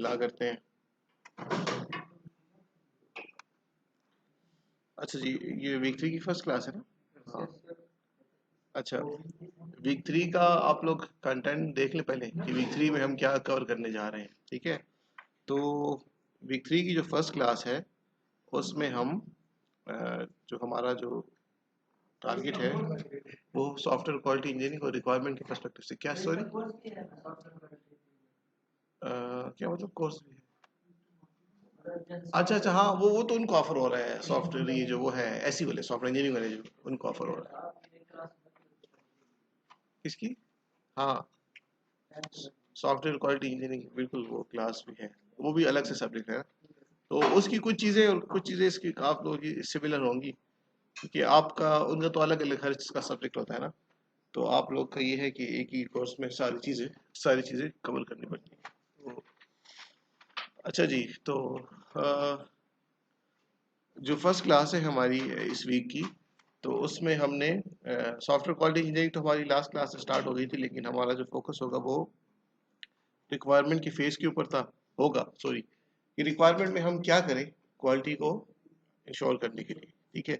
ला करते हैं। अच्छा जी, ये वीक 3 की फर्स्ट क्लास है ना? हाँ। अच्छा, वीक 3 का आप लोग कंटेंट देख लें पहले कि वीक 3 में हम क्या कवर करने जा रहे हैं, ठीक है? तो वीक 3 की जो फर्स्ट क्लास है उसमें हम जो हमारा जो टारगेट है वो सॉफ्टवेयर क्वालिटी इंजीनियरिंग और रिक्वायरमेंट के पर्सपेक्टिव से क्या सॉरी क्या मतलब कोर्स। अच्छा अच्छा, हाँ वो तो उनको ऑफर हो रहा है सॉफ्टवेयर, ये जो वो है ऐसी वाले सॉफ्टवेयर इंजीनियरिंग वाले जो उनको ऑफर हो रहा है। किसकी? हाँ, सॉफ्टवेयर क्वालिटी इंजीनियरिंग बिल्कुल वो क्लास भी है, वो भी अलग से सब्जेक्ट है। तो उसकी कुछ चीज़ें और कुछ चीज़ें इसकी आप लोगों की सिमिलर होंगी, क्योंकि आपका उनका तो अलग अलग हर चीज़ का सब्जेक्ट होता है ना। तो आप लोग का ये है कि एक ही कोर्स में सारी चीज़ें कवर करनी पड़ती है। तो अच्छा जी, तो अ, जो फर्स्ट क्लास है हमारी इस वीक की, तो उसमें हमने सॉफ्टवेयर क्वालिटी इंजीनियरिंग तो हमारी लास्ट क्लास से स्टार्ट हो गई थी, लेकिन हमारा जो फोकस होगा वो रिक्वायरमेंट की फेज के ऊपर था होगा सॉरी, कि रिक्वायरमेंट में हम क्या करें क्वालिटी को इंश्योर करने के लिए, ठीक है?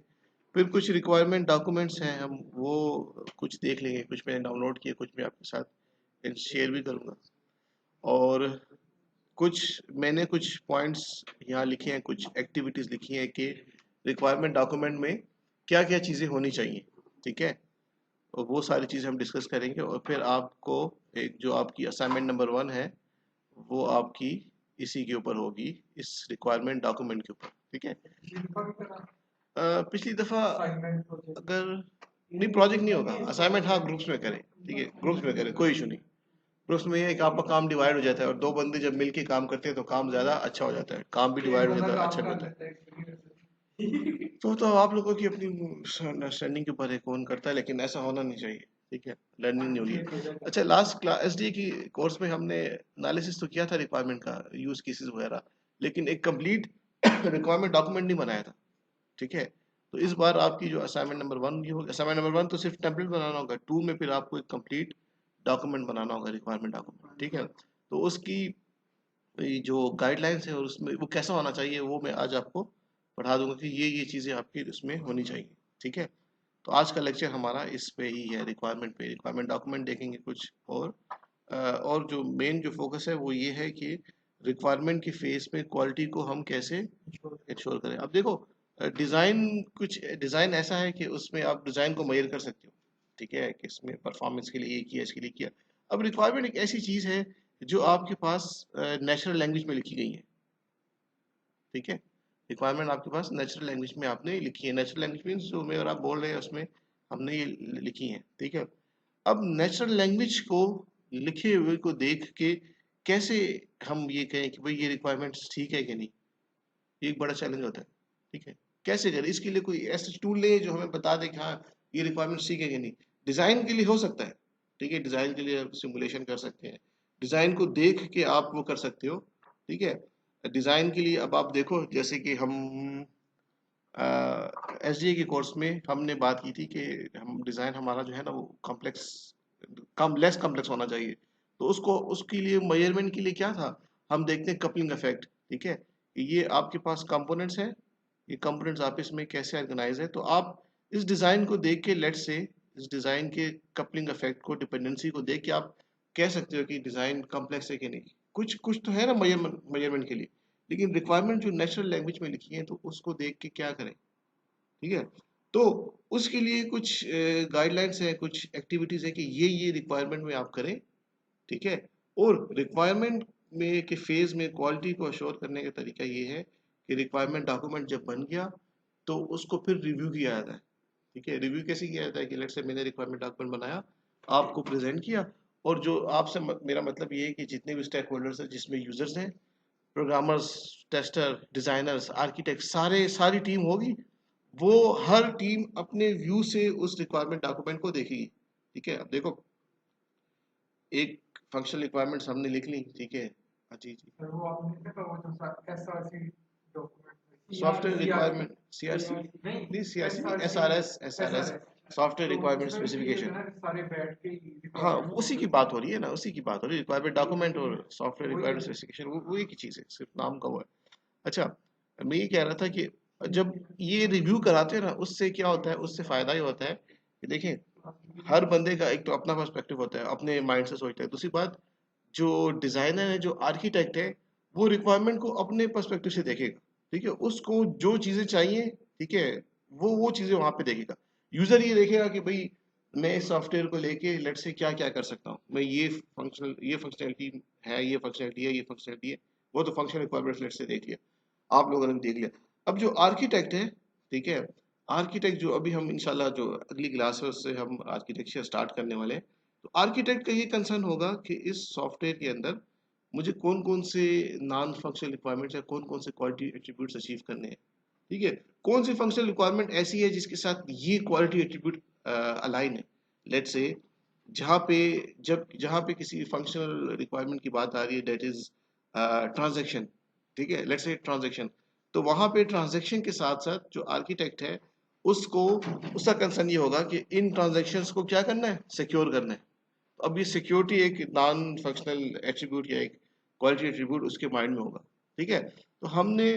फिर कुछ रिक्वायरमेंट डॉक्यूमेंट्स हैं, हम वो कुछ देख लेंगे, कुछ मैंने डाउनलोड किए, कुछ मैं आपके साथ शेयर भी करूँगा। और कुछ पॉइंट्स यहाँ लिखे हैं, कुछ एक्टिविटीज़ लिखी हैं कि रिक्वायरमेंट डॉक्यूमेंट में क्या क्या चीज़ें होनी चाहिए, ठीक है? और वो सारी चीज़ें हम डिस्कस करेंगे, और फिर आपको एक जो आपकी असाइनमेंट नंबर 1 है वो आपकी इसी के ऊपर होगी, इस रिक्वायरमेंट डॉक्यूमेंट के ऊपर, ठीक है? पिछली दफ़ा अगर नहीं, प्रोजेक्ट नहीं होगा, असाइनमेंट हाँ ग्रुप्स में करें, ठीक है? ग्रुप्स में करें, कोई इशू नहीं। ग्रुप्स में ये है कि आपका काम डिवाइड हो जाता है, और दो बंदे जब मिलके काम करते हैं तो काम ज़्यादा अच्छा हो जाता है, काम भी डिवाइड हो जाता है, अच्छा भी होता है। तो आप लोगों की अपनी अंडरस्टैंडिंग के ऊपर है कौन करता है, लेकिन ऐसा होना नहीं चाहिए, ठीक है? लर्निंग नहीं होनी है। अच्छा, लास्ट क्लास एसडीए की कोर्स में हमने एनालिसिस तो किया था रिक्वायरमेंट का, यूज केसेस वगैरह, लेकिन एक कंप्लीट रिक्वायरमेंट डॉक्यूमेंट नहीं बनाया था, ठीक है? तो इस बार आपकी जो असाइनमेंट नंबर 1 ये होगा, असाइनमेंट नंबर 1 तो सिर्फ टेम्पलेट बनाना होगा, 2 में फिर आपको एक कंप्लीट डॉक्यूमेंट बनाना होगा, रिक्वायरमेंट डॉक्यूमेंट, ठीक है? तो उसकी ये जो गाइडलाइंस है और उसमें वो कैसा होना चाहिए वो मैं आज आपको पढ़ा दूंगा कि ये चीज़ें आपकी उसमें होनी चाहिए, ठीक है? तो आज का लेक्चर हमारा इस पे ही है, रिक्वायरमेंट पे, रिक्वायरमेंट डॉक्यूमेंट देखेंगे कुछ, और जो मेन जो फोकस है वो ये है कि रिक्वायरमेंट की फेज में क्वालिटी को हम कैसे इंश्योर करें। अब देखो, डिज़ाइन कुछ डिज़ाइन ऐसा है कि उसमें आप डिज़ाइन को मेजर कर सकते हो, ठीक है? कि इसमें परफॉर्मेंस के लिए ये किया, इसके लिए किया। अब रिक्वायरमेंट एक ऐसी चीज़ है जो आपके पास नेचुरल लैंग्वेज में लिखी गई है, ठीक है? रिक्वायरमेंट आपके पास नेचुरल लैंग्वेज में आपने लिखी है, नेचुरल लैंग्वेज मीन्स जो मैं और आप बोल रहे हैं उसमें हमने ये लिखी है, ठीक है? अब नेचुरल लैंग्वेज को लिखे हुए को देख के कैसे हम ये कहें कि भाई ये रिक्वायरमेंट्स ठीक है कि नहीं, ये एक बड़ा चैलेंज होता है, ठीक है? कैसे करें, इसके लिए कोई ऐसा टूल ले जो हमें बता दे कि हाँ ये रिक्वायरमेंट्स ठीक है कि नहीं। डिज़ाइन के लिए हो सकता है, ठीक है? डिज़ाइन के लिए आप सिमुलेशन कर सकते हैं, डिज़ाइन को देख के आप वो कर सकते हो, ठीक है? डिज़ाइन के लिए अब आप देखो, जैसे कि हम एसडीए के कोर्स में हमने बात की थी कि हम डिज़ाइन हमारा जो है ना वो कॉम्प्लेक्स, कम लेस कॉम्प्लेक्स होना चाहिए। तो उसको उसके लिए मेजरमेंट के लिए क्या था, हम देखते हैं कपलिंग इफेक्ट, ठीक है? ये आपके पास कंपोनेंट्स हैं, ये कंपोनेंट्स आपस में कैसे ऑर्गेनाइज है, तो आप इस डिज़ाइन को देख के लेट्स से इस डिज़ाइन के कपलिंग इफेक्ट को, डिपेंडेंसी को देख के आप कह सकते हो कि डिज़ाइन कॉम्प्लेक्स है कि नहीं। कुछ कुछ तो है ना मेजरमेंट मेजरमेंट के लिए, लेकिन रिक्वायरमेंट जो नेचुरल लैंग्वेज में लिखी है तो उसको देख के क्या करें, ठीक है? तो उसके लिए कुछ गाइडलाइंस है, कुछ एक्टिविटीज है कि ये रिक्वायरमेंट में आप करें, ठीक है? और रिक्वायरमेंट में के फेज में क्वालिटी को अश्योर करने का तरीका ये है कि रिक्वायरमेंट डॉक्यूमेंट जब बन गया तो उसको फिर रिव्यू किया जाता है, ठीक है? रिव्यू कैसे किया जाता है कि लेट्स से मैंने रिक्वायरमेंट डॉक्यूमेंट बनाया, आपको प्रेजेंट किया, और जो आपसे मेरा मतलब ये है कि जितने भी स्टेक होल्डर्स हैं, जिसमें यूजर्स हैं, प्रोग्रामर्स, टेस्टर, डिजाइनर्स, आर्किटेक्ट, सारी टीम होगी, वो हर टीम अपने व्यू से उस रिक्वायरमेंट डॉक्यूमेंट को देखेगी, ठीक है? अब देखो, एक फंक्शनल रिक्वायरमेंट्स हमने लिख ली, ठीक है? हाँ जी जी, सॉफ्टवेयर रिक्वायरमेंट सीआरसी नहीं, सीआरसी नहीं, SRS, SRS software requirement specification. हाँ, वो उसी की बात हो रही है ना, उसी की बात हो रही है, रिक्वायरमेंट डॉक्यूमेंट और सॉफ्टवेयर रिक्वायरमेंट स्पेसिफिकेशन वो एक ही चीज़ है, सिर्फ नाम का वो है। अच्छा, मैं ये कह रहा था कि जब ये रिव्यू कराते हैं ना, उससे क्या होता है, उससे फायदा ये होता है कि देखें, हर बंदे का एक तो अपना पर्सपेक्टिव होता है, अपने माइंड से सोचता है। दूसरी बात, जो डिजाइनर है, जो आर्किटेक्ट है, वो रिक्वायरमेंट को अपने पर्सपेक्टिव से देखेगा। ठीक है, उसको जो चीजें चाहिए, ठीक है, वो चीजें वहां पे देखेगा। यूजर ये देखेगा कि भाई मैं इस सॉफ्टवेयर को लेके लेट से क्या क्या कर सकता हूँ, मैं ये फंक्शनलिटी है, ये फंक्शनलिटी है, ये फंक्शनलिटी है। वो तो फंक्शनल रिक्वायरमेंट्स लेट से देख लिया, आप लोगों ने भी देख लिया। अब जो आर्किटेक्ट है, ठीक है, आर्किटेक्ट जो अभी हम इंशाल्लाह जो अगली क्लास है उससे हम आर्किटेक्चर स्टार्ट करने वाले हैं, तो आर्किटेक्ट का ये कंसर्न होगा कि इस सॉफ्टवेयर के अंदर मुझे कौन कौन से नॉन फंक्शनल रिक्वायरमेंट्स या कौन कौन से क्वालिटी एट्रीब्यूट्स अचीव करने हैं। ठीक है, कौन सी फंक्शनल रिक्वायरमेंट ऐसी है जिसके साथ ये क्वालिटी एट्रीब्यूट अलाइन है। लेट से जहाँ पे किसी फंक्शनल रिक्वायरमेंट की बात आ रही है, दैट इज ट्रांजैक्शन। ठीक है, लेट्स से ट्रांजैक्शन, तो वहां पे ट्रांजैक्शन के साथ साथ जो आर्किटेक्ट है, उसको उसका कंसर्न ये होगा कि इन ट्रांजैक्शंस को क्या करना है, सिक्योर करना है। तो अब ये सिक्योरिटी एक नॉन फंक्शनल एट्रीब्यूट या एक क्वालिटी एट्रीब्यूट उसके माइंड में होगा। ठीक है, तो हमने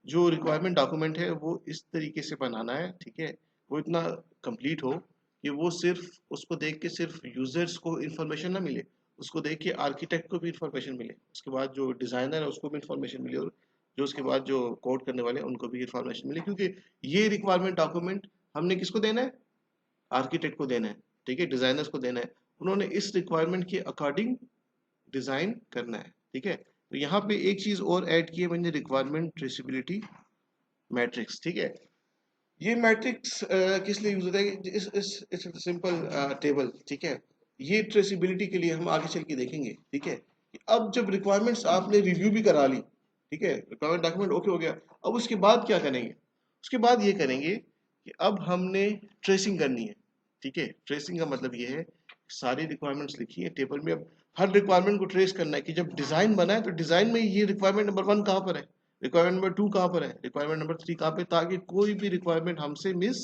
जो रिक्वायरमेंट डॉक्यूमेंट है वो इस तरीके से बनाना है, ठीक है, वो इतना कंप्लीट हो कि वो सिर्फ उसको देख के सिर्फ यूजर्स को इन्फॉर्मेशन ना मिले, उसको देख के आर्किटेक्ट को भी इन्फॉर्मेशन मिले, उसके बाद जो डिजाइनर है उसको भी इन्फॉर्मेशन मिले, और जो उसके बाद जो कोड करने वाले हैं उनको भी इन्फॉर्मेशन मिले, क्योंकि ये रिक्वायरमेंट डॉक्यूमेंट हमने किसको देना है, आर्किटेक्ट को देना है, ठीक है, डिजाइनर्स को देना है। उन्होंने इस रिक्वायरमेंट के अकॉर्डिंग डिजाइन करना है। ठीक है, तो यहाँ पे एक चीज और ऐड की है मैंने, रिक्वायरमेंट ट्रेसिबिलिटी मैट्रिक्स। ठीक है, ये मैट्रिक्स किस लिए यूज होता है, इस सिंपल टेबल। ठीक है, ये ट्रेसिबिलिटी के लिए हम आगे चल के देखेंगे। ठीक है, कि अब जब रिक्वायरमेंट्स आपने रिव्यू भी करा ली, ठीक है, रिक्वायरमेंट डॉक्यूमेंट ओके हो गया, अब उसके बाद क्या करेंगे, उसके बाद ये करेंगे कि अब हमने ट्रेसिंग करनी है। ठीक है, ट्रेसिंग का मतलब ये है, सारी रिक्वायरमेंट्स लिखी है टेबल में, अब हर रिक्वायरमेंट को ट्रेस करना है कि जब डिजाइन बना है तो डिजाइन में ये रिक्वायरमेंट नंबर 1 कहाँ पर है, रिक्वायरमेंट नंबर 2 कहाँ पर है, रिक्वायरमेंट नंबर 3 कहाँ पे, ताकि कोई भी रिक्वायरमेंट हमसे मिस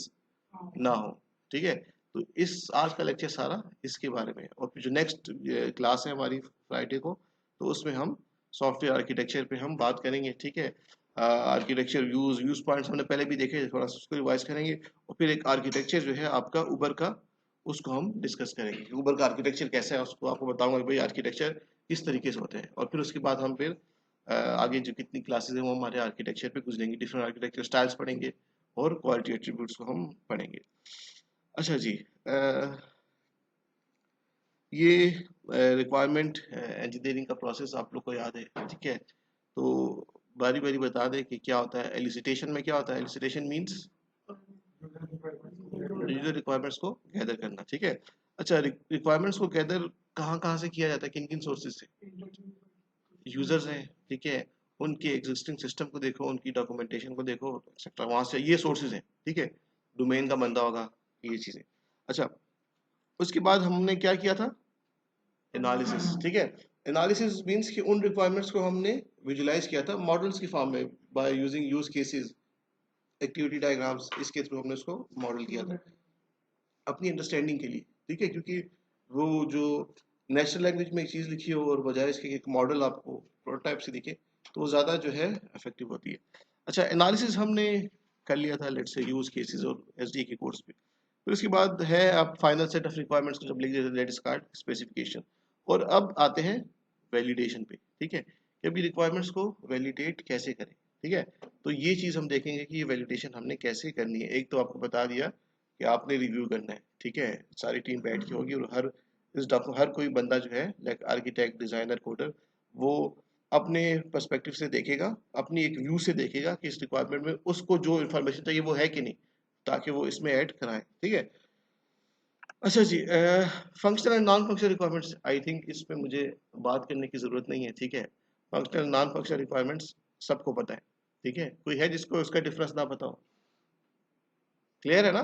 ना हो। ठीक है, तो इस आज का लेक्चर सारा इसके बारे में है। और फिर जो नेक्स्ट क्लास है हमारी फ्राइडे को, तो उसमें हम सॉफ्टवेयर आर्किटेक्चर पे हम बात करेंगे। ठीक है, आर्किटेक्चर व्यूज पॉइंट्स हमने पहले भी देखे, थोड़ा सा उसको रिवाइज करेंगे, और फिर एक आर्किटेक्चर जो है आपका उबर का, उसको हम डिस्कस करेंगे कि उबर का आर्किटेक्चर कैसा है, उसको आपको बताऊंगा कि भाई आर्किटेक्चर किस तरीके से होते हैं। और फिर उसके बाद हम फिर आगे जो कितनी क्लासेस हैं वो हमारे आर्किटेक्चर पे गुजरेंगे, डिफरेंट आर्किटेक्चर स्टाइल्स पढ़ेंगे और क्वालिटी एट्रीब्यूट्स को हम पढ़ेंगे। अच्छा जी, ये रिक्वायरमेंट इंजीनियरिंग का प्रोसेस आप लोग को याद है। ठीक है, तो बारी बारी बता दें कि क्या होता है एलिसिटेशन में, क्या होता है एलिसिटेशन मींस यूजर रिक्वायरमेंट्स को गैदर करना। ठीक है, अच्छा, रिक्वायरमेंट्स को गैदर कहाँ कहाँ से किया जाता है, किन किन सोर्सेज से, यूजर्स हैं, ठीक है, उनके एग्जिस्टिंग सिस्टम को देखो, उनकी डॉक्यूमेंटेशन को देखो, एक्सेट्रा, वहां से ये सोर्सेज हैं। ठीक है, डोमेन का बंदा होगा, ये चीजें। अच्छा, उसके बाद हमने क्या किया था, एनालिसिस। ठीक है, एनालिसिस मींस कि उन रिक्वायरमेंट्स को हमने विजुलाइज किया था मॉडल्स की फॉर्म में, by using use cases, activity diagrams, इसके थ्रू हमने उसको मॉडल किया था अपनी अंडरस्टैंडिंग के लिए। ठीक है, क्योंकि वो जो नेचुरल लैंग्वेज में एक चीज़ लिखी हो और बजाय इसके एक मॉडल आपको प्रोटोटाइप से दिखे, तो वो ज़्यादा जो है इफेक्टिव होती है। अच्छा, एनालिसिस हमने कर लिया था लेट्स से यूज केसेस और एसडी के कोर्स पे। फिर उसके बाद है आप फाइनल सेट ऑफ रिक्वायरमेंट्स को जब लिख देते हैं, दैट इज कॉल्ड स्पेसिफिकेशन। और अब आते हैं वैलिडेशन पे। ठीक है, कि अभी रिक्वायरमेंट्स को वैलिडेट कैसे करें। ठीक है, तो ये चीज़ हम देखेंगे कि ये वैलिडेशन हमने कैसे करनी है। एक तो आपको बता दिया कि आपने रिव्यू करना है। ठीक है, सारी टीम बैठ के होगी और हर कोई बंदा जो है लाइक आर्किटेक्ट, डिजाइनर, कोडर, वो अपने पर्सपेक्टिव से देखेगा, अपनी एक व्यू से देखेगा कि इस रिक्वायरमेंट में उसको जो इन्फॉर्मेशन चाहिए वो है कि नहीं, ताकि वो इसमें ऐड कराए। ठीक है, अच्छा जी, functional and non functional requirements, I think इस पे मुझे बात करने की जरूरत नहीं है। ठीक है, फंक्शनल नॉन फंक्शनल रिक्वायरमेंट्स सबको पता है। ठीक है, कोई है जिसको उसका डिफरेंस ना पता हो, क्लियर है ना,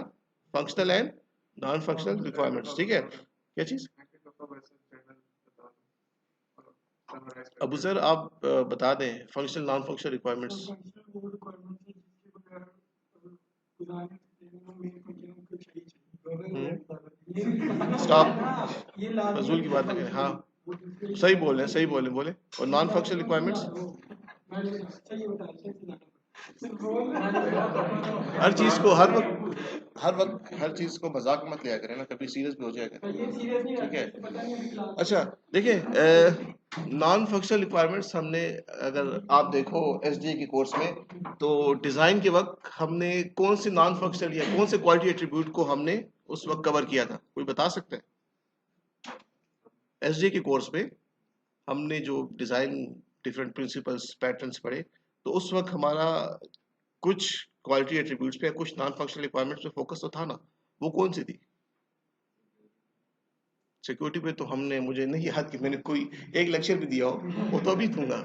functional and non functional requirements. ठीक है, क्या चीज, अबू सर आप बता दें functional non functional requirements. Stop, फजूल की बात ना करें। हाँ सही बोल रहे हैं, सही बोले बोले। और नॉन फंक्शनल रिक्वायरमेंट्स, हर चीज को हर चीज को मजाक मत लिया करें ना, कभी सीरियस भी हो जाएगा, ठीक है। अच्छा देखिए, नॉन फंक्शनल रिक्वायरमेंट्स हमने, अगर आप देखो एसडीए के कोर्स में, तो डिजाइन के वक्त हमने कौन से नॉन फंक्शनल या कौन से क्वालिटी एट्रीब्यूट को हमने उस वक्त कवर किया था, कोई बता सकते हैं? एसडीए के कोर्स में हमने जो डिजाइन डिफरेंट प्रिंसिपल्स पैटर्न्स पढ़े, तो उस वक्त हमारा कुछ क्वालिटी एट्रीब्यूट्स पे, कुछ नॉन फंक्शनल रिक्वायरमेंट्स पे फोकस तो था ना, वो कौन सी थी? सिक्योरिटी पे तो हमने, मुझे नहीं याद कि मैंने कोई एक लेक्चर भी दिया हो, वो तो अभी दूंगा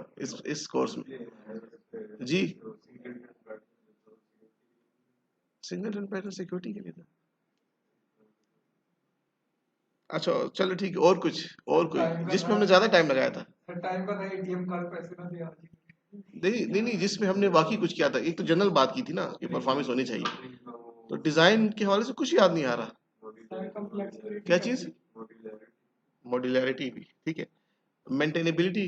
इस कोर्स में। जी, सिंगल पैटर्न सिक्योरिटी के लिए था। अच्छा चलो ठीक है, और कोई जिसमें हमने ज्यादा टाइम लगाया था? टाइम का था, एटीएम कार्ड पैसे ना दिया। नहीं नहीं नहीं, जिसमें हमने बाकी कुछ किया था, एक तो जनरल बात की थी ना कि परफॉर्मेंस होनी चाहिए, तो डिजाइन के हवाले से कुछ याद नहीं आ रहा। क्या चीज? मॉड्यूलैरिटी भी ठीक है, मेंटेनेबिलिटी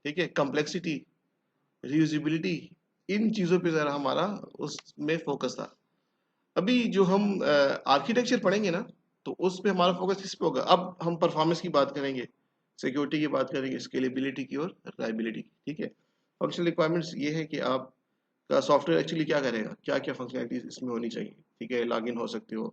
ठीक है, कम्प्लेक्सिटी, रीयूजेबिलिटी, इन चीजों पे जरा हमारा उसमें फोकस था। अभी जो हम आर्किटेक्चर पढ़ेंगे ना, तो उस पे हमारा फोकस किस पे होगा? अब हम परफॉर्मेंस की बात करेंगे, सिक्योरिटी की बात करेंगे, स्केलेबिलिटी की और रिलायबिलिटी की, ठीक है। फंक्शनल रिक्वायरमेंट्स ये है कि आपका सॉफ्टवेयर एक्चुअली क्या करेगा, क्या क्या फंक्शनलिटीज इसमें होनी चाहिए, ठीक है, लॉगिन हो सकते हो,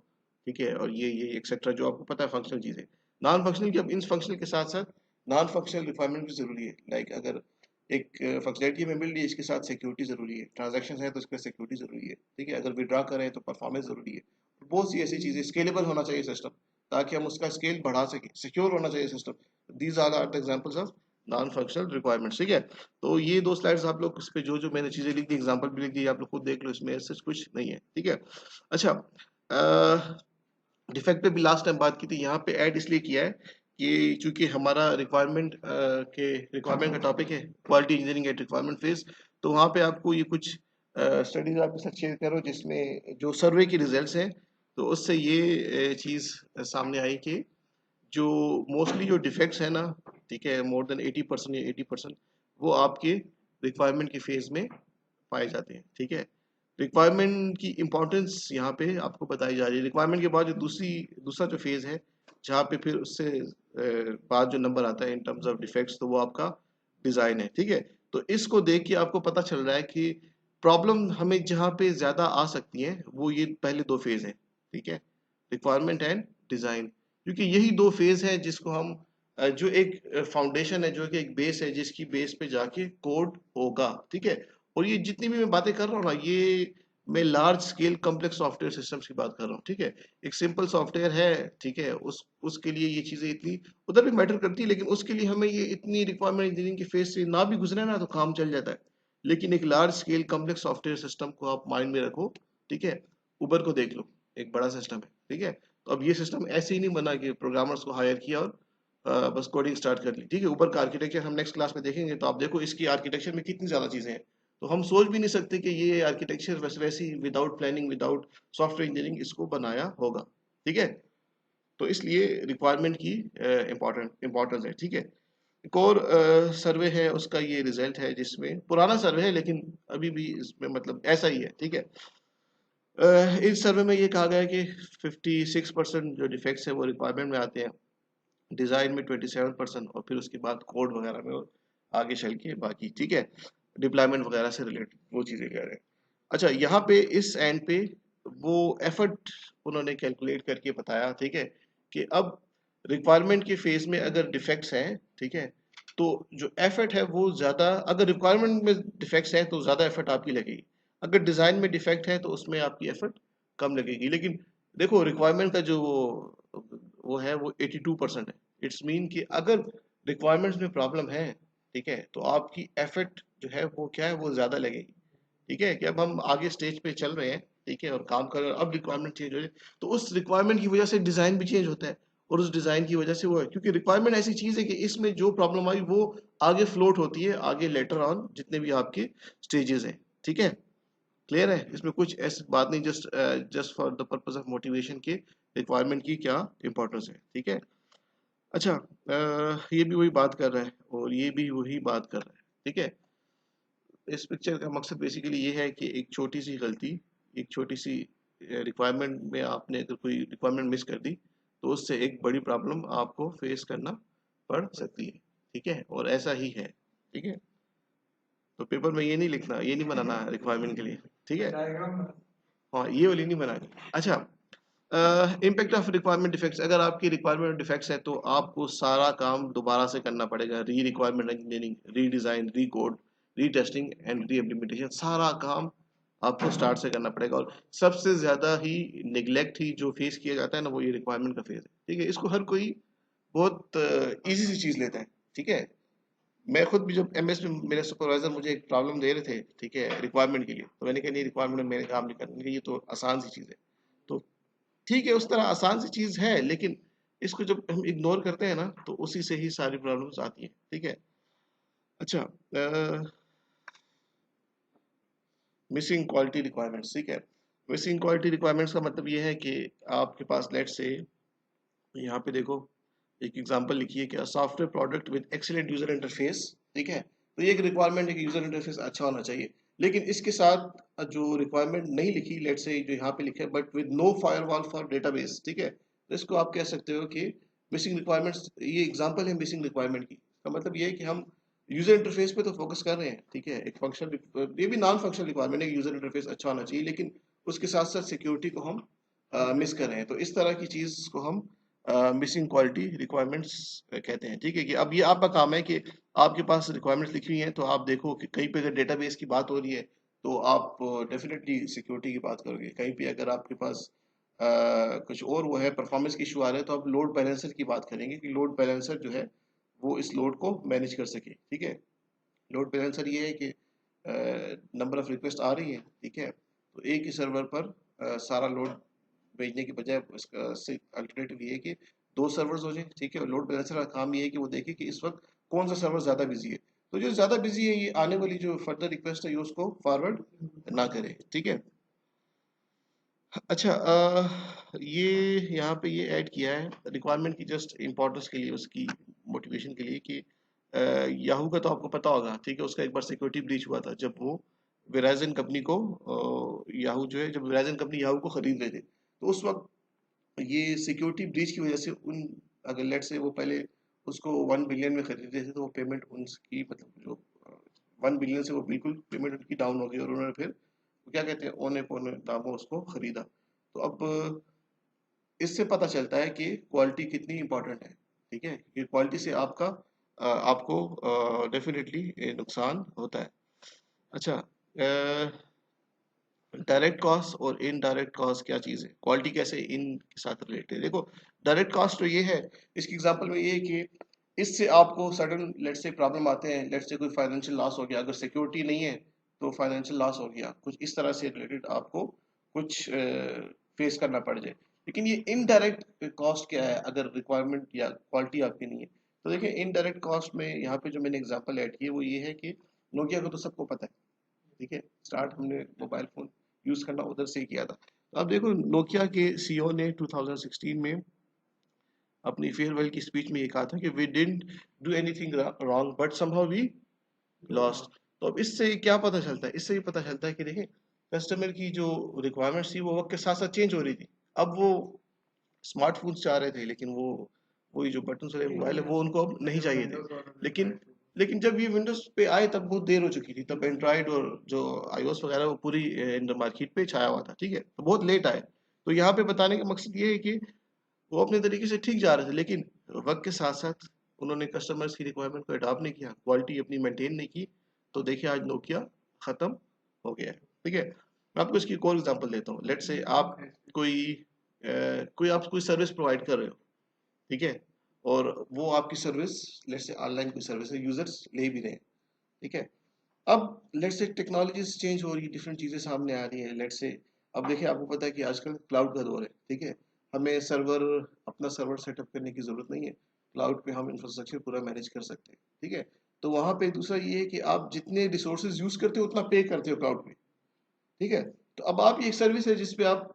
ठीक है, और ये एक्सेट्रा जो आपको पता है फंक्शनल चीजें। नॉन फंक्शनल की, अब इन फंक्शनल के साथ साथ नॉन फंक्शनल रिक्वायरमेंट भी जरूरी है। लाइक अगर एक फंक्शनलिटी में मिल रही है, इसके साथ सिक्योरिटी जरूरी है, ट्रांजैक्शन है तो इसके सिक्योरिटी जरूरी है, ठीक है, अगर विड्रॉ करें तो परफॉर्मेंस जरूरी है। बहुत सी ऐसी चीजें, स्केलेबल होना चाहिए सिस्टम, ताकि हम उसका स्केल बढ़ा सकें, सिक्योर होना चाहिए system. These are the examples of non functional requirements, ठीक है। तो ये दो स्लाइड्स आप लोग, इस पे जो जो मैंने चीजें लिख दी, एग्जांपल भी लिख दी, आप लोग खुद देख लो, इसमें ऐसा कुछ नहीं है, ठीक है। अच्छा, डिफेक्ट पे भी लास्ट टाइम बात की थी, यहाँ पे ऐड इसलिए किया है कि चूंकि हमारा रिक्वायरमेंट का टॉपिक है quality engineering at requirement phase, तो वहाँ पे आपको ये कुछ स्टडीज आपके साथ शेयर करो, जिसमें जो सर्वे की रिजल्ट्स हैं, तो उससे ये चीज़ सामने आई कि जो मोस्टली जो डिफेक्ट्स है ना, ठीक है, मोर देन 80% या 80%, वो आपके रिक्वायरमेंट की फेज में पाए जाते हैं, ठीक है। रिक्वायरमेंट की इंपॉर्टेंस यहाँ पे आपको बताई जा रही है। रिक्वायरमेंट के बाद जो दूसरा जो फेज है, जहाँ पे फिर उससे बाद जो नंबर आता है इन टर्म्स ऑफ डिफेक्ट्स, तो वो आपका डिजाइन है, ठीक है। तो इसको देख के आपको पता चल रहा है कि प्रॉब्लम हमें जहाँ पे ज्यादा आ सकती है, वो ये पहले दो फेज है, ठीक है, रिक्वायरमेंट एंड डिजाइन, क्योंकि यही दो फेज है जिसको हम जो एक फाउंडेशन है, जो कि एक बेस है, जिसकी बेस पे जाके कोड होगा, ठीक है। और ये जितनी भी मैं बातें कर रहा हूँ ना, ये मैं large scale complex software systems की बात कर रहा हूँ, ठीक है। एक सिंपल सॉफ्टवेयर है, ठीक है, उसके लिए ये चीजें इतनी उधर भी मैटर करती है, लेकिन उसके लिए हमें ये इतनी रिक्वायरमेंट इंजीनियरिंग की फेज से ना भी गुजरे ना, तो काम चल जाता है। लेकिन एक large scale complex software system को आप माइंड में रखो, ठीक है। उबर को देख लो, एक बड़ा सिस्टम है, ठीक है। तो अब ये सिस्टम ऐसे ही नहीं बना कि प्रोग्रामर्स को हायर किया और बस कोडिंग स्टार्ट कर ली, ठीक है। ऊपर का आर्किटेक्चर हम नेक्स्ट क्लास में देखेंगे, तो आप देखो इसकी आर्किटेक्चर में कितनी ज्यादा चीजें हैं, तो हम सोच भी नहीं सकते कि ये आर्किटेक्चर वैसी without planning, without software engineering इसको बनाया होगा, ठीक है। तो इसलिए रिक्वायरमेंट की इम्पोर्टेंस है, ठीक है। एक और सर्वे है, उसका ये रिजल्ट है, जिसमें पुराना सर्वे है लेकिन अभी भी इसमें मतलब ऐसा ही है, ठीक है। इस सर्वे में ये कहा गया है कि 56% जो डिफेक्ट्स है वो रिक्वायरमेंट में आते हैं, डिजाइन में 27%, और फिर उसके बाद कोड वगैरह में और आगे चल के बाकी, ठीक है, डिप्लॉयमेंट वगैरह से रिलेटेड वो चीजें कह रहे हैं। अच्छा, यहाँ पे इस एंड पे वो एफर्ट उन्होंने कैलकुलेट करके बताया, ठीक है, कि अब रिक्वायरमेंट के फेज में अगर डिफेक्ट्स हैं, ठीक है, तो जो एफर्ट है वो ज्यादा, अगर रिक्वायरमेंट में डिफेक्ट्स हैं तो ज्यादा एफर्ट आपकी लगेगी, अगर डिजाइन में डिफेक्ट है तो उसमें आपकी एफर्ट कम लगेगी। लेकिन देखो रिक्वायरमेंट का जो वो है वो 82% है। इट्स मीन कि अगर रिक्वायरमेंट्स में प्रॉब्लम है, ठीक है, तो आपकी एफर्ट जो है वो क्या है, वो ज्यादा लगेगी, ठीक है। कि अब हम आगे स्टेज पे चल रहे हैं, ठीक है, और काम कर रहे हैं, अब रिक्वायरमेंट चेंज हो रही है, तो उस रिक्वायरमेंट की वजह से डिजाइन भी चेंज होता है, और उस डिजाइन की वजह से वो है, क्योंकि रिक्वायरमेंट ऐसी चीज है कि इसमें जो प्रॉब्लम आई वो आगे फ्लोट होती है, आगे लेटर ऑन जितने भी आपके स्टेजेस हैं, ठीक है। क्लियर है, इसमें कुछ ऐसी बात नहीं, just just for the purpose of motivation के रिक्वायरमेंट की क्या इंपॉर्टेंस है, ठीक है। अच्छा, ये भी वही बात कर रहा है और ये भी वही बात कर रहा है, ठीक है। इस पिक्चर का मकसद बेसिकली ये है कि एक छोटी सी गलती, एक छोटी सी रिक्वायरमेंट में आपने अगर कोई रिक्वायरमेंट मिस कर दी तो उससे एक बड़ी प्रॉब्लम आपको फेस करना पड़ सकती है, ठीक है, और ऐसा ही है, ठीक है। तो पेपर में ये नहीं लिखना, ये नहीं बनाना रिक्वायरमेंट के लिए, ठीक है। हाँ, ये वाली नहीं बनानी। अच्छा, इम्पैक्ट ऑफ रिक्वायरमेंट डिफेक्ट्स, अगर आपकी रिक्वायरमेंट डिफेक्ट्स है तो आपको सारा काम दोबारा से करना पड़ेगा, री रिक्वायरमेंट इंजीनियरिंग, री डिज़ाइन, री कोड, री टेस्टिंग एंड री इम्प्लीमेंटेशन, सारा काम आपको स्टार्ट से करना पड़ेगा। और सबसे ज़्यादा ही निगलेक्ट ही जो फेस किया जाता है ना, वो ये रिक्वायरमेंट का फेज है, ठीक है। इसको हर कोई बहुत ईजी सी चीज़ लेता है, ठीक है। मैं खुद भी जब एमएस में मेरे सुपरवाइजर मुझे एक प्रॉब्लम दे रहे थे, ठीक है, रिक्वायरमेंट के लिए, तो मैंने कहा नहीं, रिक्वायरमेंट में मैंने काम नहीं करना, ये तो आसान सी चीज़ है। तो ठीक है, उस तरह आसान सी चीज है, लेकिन इसको जब हम इग्नोर करते हैं ना तो उसी से ही सारी प्रॉब्लम्स आती हैं, ठीक है। अच्छा, मिसिंग क्वालिटी रिक्वायरमेंट्स, ठीक है। मिसिंग क्वालिटी रिक्वायरमेंट्स का मतलब ये है कि आपके पास लेट से, यहाँ पे देखो एक एग्जांपल लिखिए कि software product with excellent user interface, ठीक है। तो ये एक रिक्वायरमेंट है कि यूजर इंटरफेस अच्छा होना चाहिए, लेकिन इसके साथ जो रिक्वायरमेंट नहीं लिखी, लेट से जो यहाँ पे लिखा है but with no firewall for database, ठीक है, तो इसको आप कह सकते हो कि मिसिंग रिक्वायरमेंट्स, ये एग्जांपल है मिसिंग रिक्वायरमेंट की। इसका मतलब ये है कि हम यूजर इंटरफेस पे तो फोकस कर रहे हैं, ठीक है, एक फंक्शन, ये भी नॉन फंक्शनल रिक्वायरमेंट है कि यूजर इंटरफेस अच्छा होना चाहिए, लेकिन उसके साथ साथ सिक्योरिटी को हम मिस कर रहे हैं, तो इस तरह की चीज को हम मिसिंग क्वालिटी रिक्वायरमेंट्स कहते हैं, ठीक है। कि अब ये आपका काम है कि आपके पास रिक्वायरमेंट्स लिखी हुई हैं, तो आप देखो कि कहीं पे अगर डेटाबेस की बात हो रही है तो आप डेफिनेटली सिक्योरिटी की बात करोगे, कहीं पे अगर आपके पास कुछ और वो है, परफॉर्मेंस की इशू आ रहे हैं, तो आप लोड बैलेंसर की बात करेंगे कि लोड बैलेंसर जो है वो इस लोड को मैनेज कर सके, ठीक है। लोड बैलेंसर ये है कि नंबर ऑफ रिक्वेस्ट आ रही है, ठीक है, तो एक ही सर्वर पर सारा लोड भेजने की बजाय इसका से अल्टरनेटिव ये है कि दो सर्वर्स हो जाए, ठीक है। और लोड बैलेंसर का काम ये है कि वो देखे कि इस वक्त कौन सा सर्वर ज़्यादा बिजी है, तो जो ज़्यादा बिजी है ये आने वाली जो फर्दर रिक्वेस्ट है ये उसको फॉरवर्ड ना करे, ठीक है। अच्छा, ये यहाँ पे ये ऐड किया है रिक्वायरमेंट की जस्ट इम्पोर्टेंस के लिए, उसकी मोटिवेशन के लिए कि याहू का तो आपको पता होगा, ठीक है, उसका एक बार सिक्योरिटी ब्रीच हुआ था जब वो वेराइजन कंपनी को, याहू जो है, जब वेराइजन कंपनी याहू को खरीद रहे थे, तो उस वक्त ये सिक्योरिटी ब्रीच की वजह से उन, अगर लेट से वो पहले उसको 1 बिलियन में खरीदे थे, तो वो पेमेंट उनकी, मतलब जो 1 बिलियन से वो बिल्कुल पेमेंट उनकी डाउन हो गई, और उन्होंने फिर क्या कहते हैं, औने पौने दामों उसको खरीदा। तो अब इससे पता चलता है कि क्वालिटी कितनी इंपॉर्टेंट है, ठीक है, कि क्वालिटी से आपका आपको डेफिनेटली नुकसान होता है। अच्छा, डायरेक्ट कॉस्ट और इनडायरेक्ट कॉस्ट क्या चीज़ है, क्वालिटी कैसे इनके साथ रिलेटेड है, देखो। डायरेक्ट कॉस्ट तो ये है, इसकी एग्जांपल में ये है कि इससे आपको सडन लेट से प्रॉब्लम आते हैं, लेट से कोई फाइनेंशियल लॉस हो गया, अगर सिक्योरिटी नहीं है तो फाइनेंशियल लॉस हो गया, कुछ इस तरह से रिलेटेड आपको कुछ फेस करना पड़ जाए। लेकिन ये इनडायरेक्ट कॉस्ट क्या है अगर रिक्वायरमेंट या क्वालिटी आपकी नहीं है, तो देखिए इनडायरेक्ट कॉस्ट में यहाँ पे जो मैंने एग्जांपल ऐड किया वो ये है कि नोकिया को तो सबको पता है, ठीक है, स्टार्ट हमने मोबाइल फोन यूज करना उधर से ही किया था। तो आप देखो नोकिया के सीईओ ने 2016 में अपनी फेयरवेल की स्पीच में ये कहा था कि we didn't do anything wrong but somehow we lost. तो अब इससे क्या पता चलता है, इससे ये पता चलता है कि देखें कस्टमर की जो रिक्वायरमेंट्स थी वो वक्त के साथ साथ चेंज हो रही थी। अब वो स्मार्टफोन्स चाह रहे थे, लेकिन वो वही जो बटन वाले मोबाइल है वो उनको अब नहीं चाहिए थे। लेकिन लेकिन जब ये विंडोज पे आए तब बहुत देर हो चुकी थी, तब एंड्रॉइड और जो आईओएस वगैरह वो पूरी इन मार्केट पे छाया हुआ था, ठीक है, तो बहुत लेट आए। तो यहाँ पे बताने का मकसद ये है कि वो अपने तरीके से ठीक जा रहे थे, लेकिन वक्त के साथ साथ उन्होंने कस्टमर्स की रिक्वायरमेंट को अडॉप्ट नहीं किया, क्वालिटी अपनी मेंटेन नहीं की, तो देखिए आज नोकिया खत्म हो गया है, ठीक है। मैं आपको इसकी एक और एग्जांपल देता हूँ। लेट से आप कोई आप कोई सर्विस प्रोवाइड कर रहे हो, ठीक है, और वो आपकी सर्विस लेट से ऑनलाइन कोई सर्विस है, यूजर्स ले भी रहे हैं, ठीक है। अब लेट से टेक्नोलॉजीज चेंज हो रही है, डिफरेंट चीजें सामने आ रही है, लेट से अब देखिए आपको पता है कि आजकल क्लाउड का दौर है, ठीक है, हमें सर्वर, अपना सर्वर सेटअप करने की जरूरत नहीं है, क्लाउड पे हम इंफ्रास्ट्रक्चर पूरा मैनेज कर सकते हैं, ठीक है। तो वहां पे दूसरा ये है कि आप जितने रिसोर्सेज यूज करते हो उतना पे करते हो क्लाउड पे, ठीक है। तो अब आप ये एक सर्विस है जिसपे आप